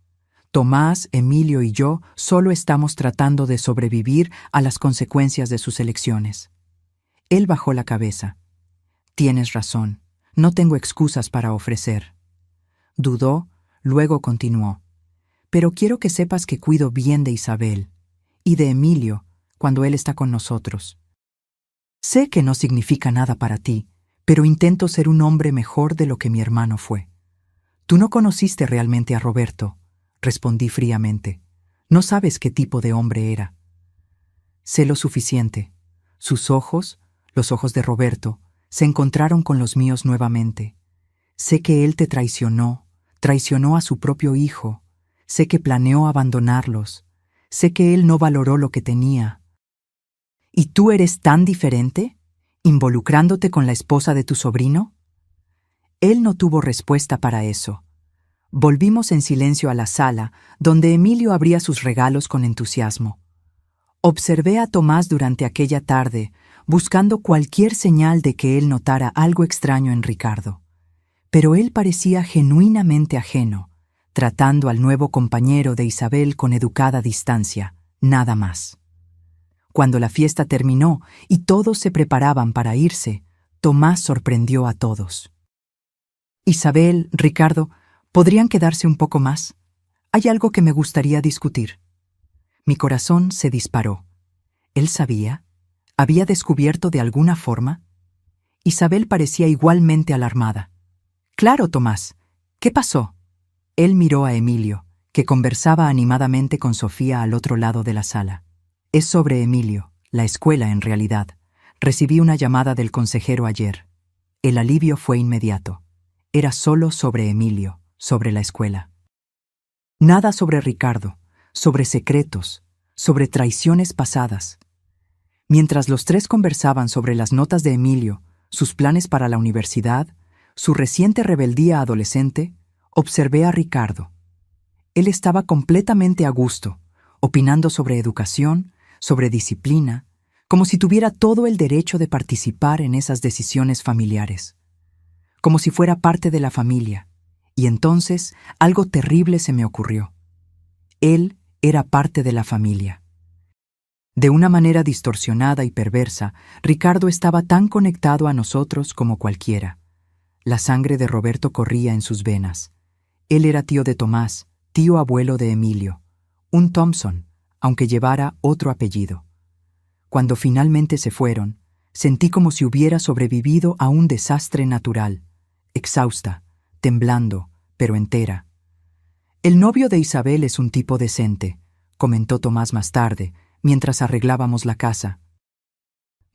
Tomás, Emilio y yo solo estamos tratando de sobrevivir a las consecuencias de sus elecciones». Él bajó la cabeza. «Tienes razón, no tengo excusas para ofrecer». Dudó, luego continuó. «Pero quiero que sepas que cuido bien de Isabel y de Emilio cuando él está con nosotros. Sé que no significa nada para ti, pero intento ser un hombre mejor de lo que mi hermano fue». «Tú no conociste realmente a Roberto», respondí fríamente. «No sabes qué tipo de hombre era». «Sé lo suficiente». Sus ojos, los ojos de Roberto, se encontraron con los míos nuevamente. «Sé que él te traicionó a su propio hijo. Sé que planeó abandonarlos. Sé que él no valoró lo que tenía». «¿Y tú eres tan diferente, involucrándote con la esposa de tu sobrino?». Él no tuvo respuesta para eso. Volvimos en silencio a la sala, donde Emilio abría sus regalos con entusiasmo. Observé a Tomás durante aquella tarde, buscando cualquier señal de que él notara algo extraño en Ricardo. Pero él parecía genuinamente ajeno, tratando al nuevo compañero de Isabel con educada distancia, nada más. Cuando la fiesta terminó y todos se preparaban para irse, Tomás sorprendió a todos. «Isabel, Ricardo, ¿podrían quedarse un poco más? Hay algo que me gustaría discutir». Mi corazón se disparó. ¿Él sabía? ¿Había descubierto de alguna forma? Isabel parecía igualmente alarmada. «Claro, Tomás. ¿Qué pasó?». Él miró a Emilio, que conversaba animadamente con Sofía al otro lado de la sala. «Es sobre Emilio, la escuela en realidad. Recibí una llamada del consejero ayer». El alivio fue inmediato. Era solo sobre Emilio, sobre la escuela. Nada sobre Ricardo, sobre secretos, sobre traiciones pasadas. Mientras los tres conversaban sobre las notas de Emilio, sus planes para la universidad, su reciente rebeldía adolescente, observé a Ricardo. Él estaba completamente a gusto, opinando sobre educación, sobre disciplina, como si tuviera todo el derecho de participar en esas decisiones familiares, como si fuera parte de la familia. Y entonces algo terrible se me ocurrió. Él era parte de la familia. De una manera distorsionada y perversa, Ricardo estaba tan conectado a nosotros como cualquiera. La sangre de Roberto corría en sus venas. Él era tío de Tomás, tío abuelo de Emilio, un Thompson, aunque llevara otro apellido. Cuando finalmente se fueron, sentí como si hubiera sobrevivido a un desastre natural, exhausta, temblando, pero entera. El novio de Isabel es un tipo decente, comentó Tomás más tarde, mientras arreglábamos la casa.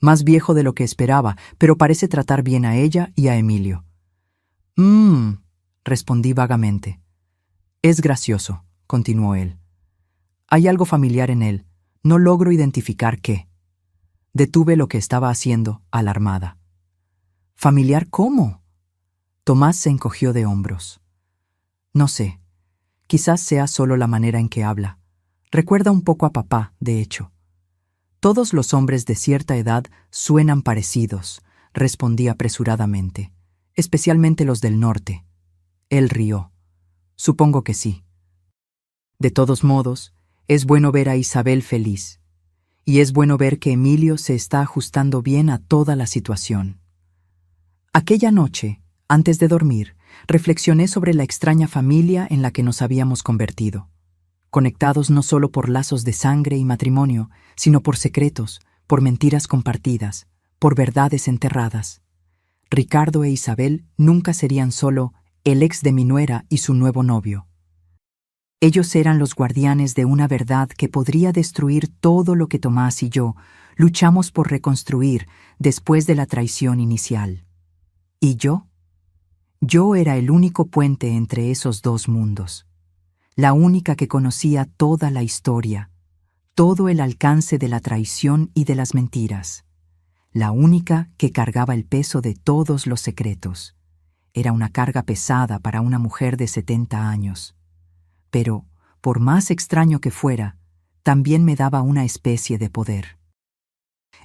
Más viejo de lo que esperaba, pero parece tratar bien a ella y a Emilio. Respondí vagamente. Es gracioso, continuó él. Hay algo familiar en él, no logro identificar qué. Detuve lo que estaba haciendo, alarmada. ¿Familiar cómo? Tomás se encogió de hombros. No sé, quizás sea solo la manera en que habla. Recuerda un poco a papá, de hecho. Todos los hombres de cierta edad suenan parecidos, respondí apresuradamente, especialmente los del norte. Él rió. Supongo que sí. De todos modos, es bueno ver a Isabel feliz. Y es bueno ver que Emilio se está ajustando bien a toda la situación. Aquella noche, antes de dormir, reflexioné sobre la extraña familia en la que nos habíamos convertido. Conectados no solo por lazos de sangre y matrimonio, sino por secretos, por mentiras compartidas, por verdades enterradas. Ricardo e Isabel nunca serían solo el ex de mi nuera y su nuevo novio. Ellos eran los guardianes de una verdad que podría destruir todo lo que Tomás y yo luchamos por reconstruir después de la traición inicial. ¿Y yo? Yo era el único puente entre esos dos mundos. La única que conocía toda la historia, todo el alcance de la traición y de las mentiras. La única que cargaba el peso de todos los secretos. Era una carga pesada para una mujer de 70 años. Pero, por más extraño que fuera, también me daba una especie de poder.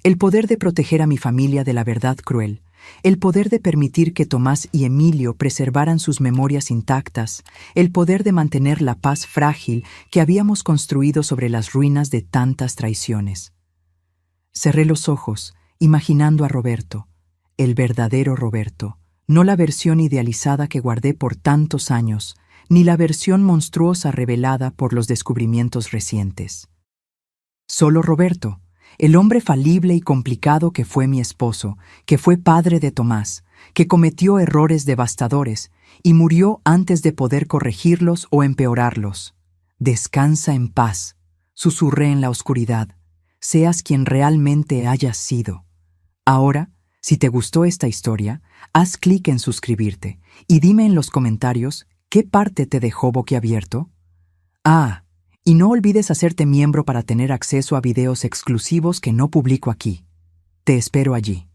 El poder de proteger a mi familia de la verdad cruel, el poder de permitir que Tomás y Emilio preservaran sus memorias intactas, el poder de mantener la paz frágil que habíamos construido sobre las ruinas de tantas traiciones. Cerré los ojos, imaginando a Roberto, el verdadero Roberto, no la versión idealizada que guardé por tantos años, ni la versión monstruosa revelada por los descubrimientos recientes. Solo Roberto, el hombre falible y complicado que fue mi esposo, que fue padre de Tomás, que cometió errores devastadores y murió antes de poder corregirlos o empeorarlos. Descansa en paz, susurré en la oscuridad, seas quien realmente hayas sido. Ahora, si te gustó esta historia, haz clic en suscribirte y dime en los comentarios qué parte te dejó boquiabierto. Y no olvides hacerte miembro para tener acceso a videos exclusivos que no publico aquí. Te espero allí.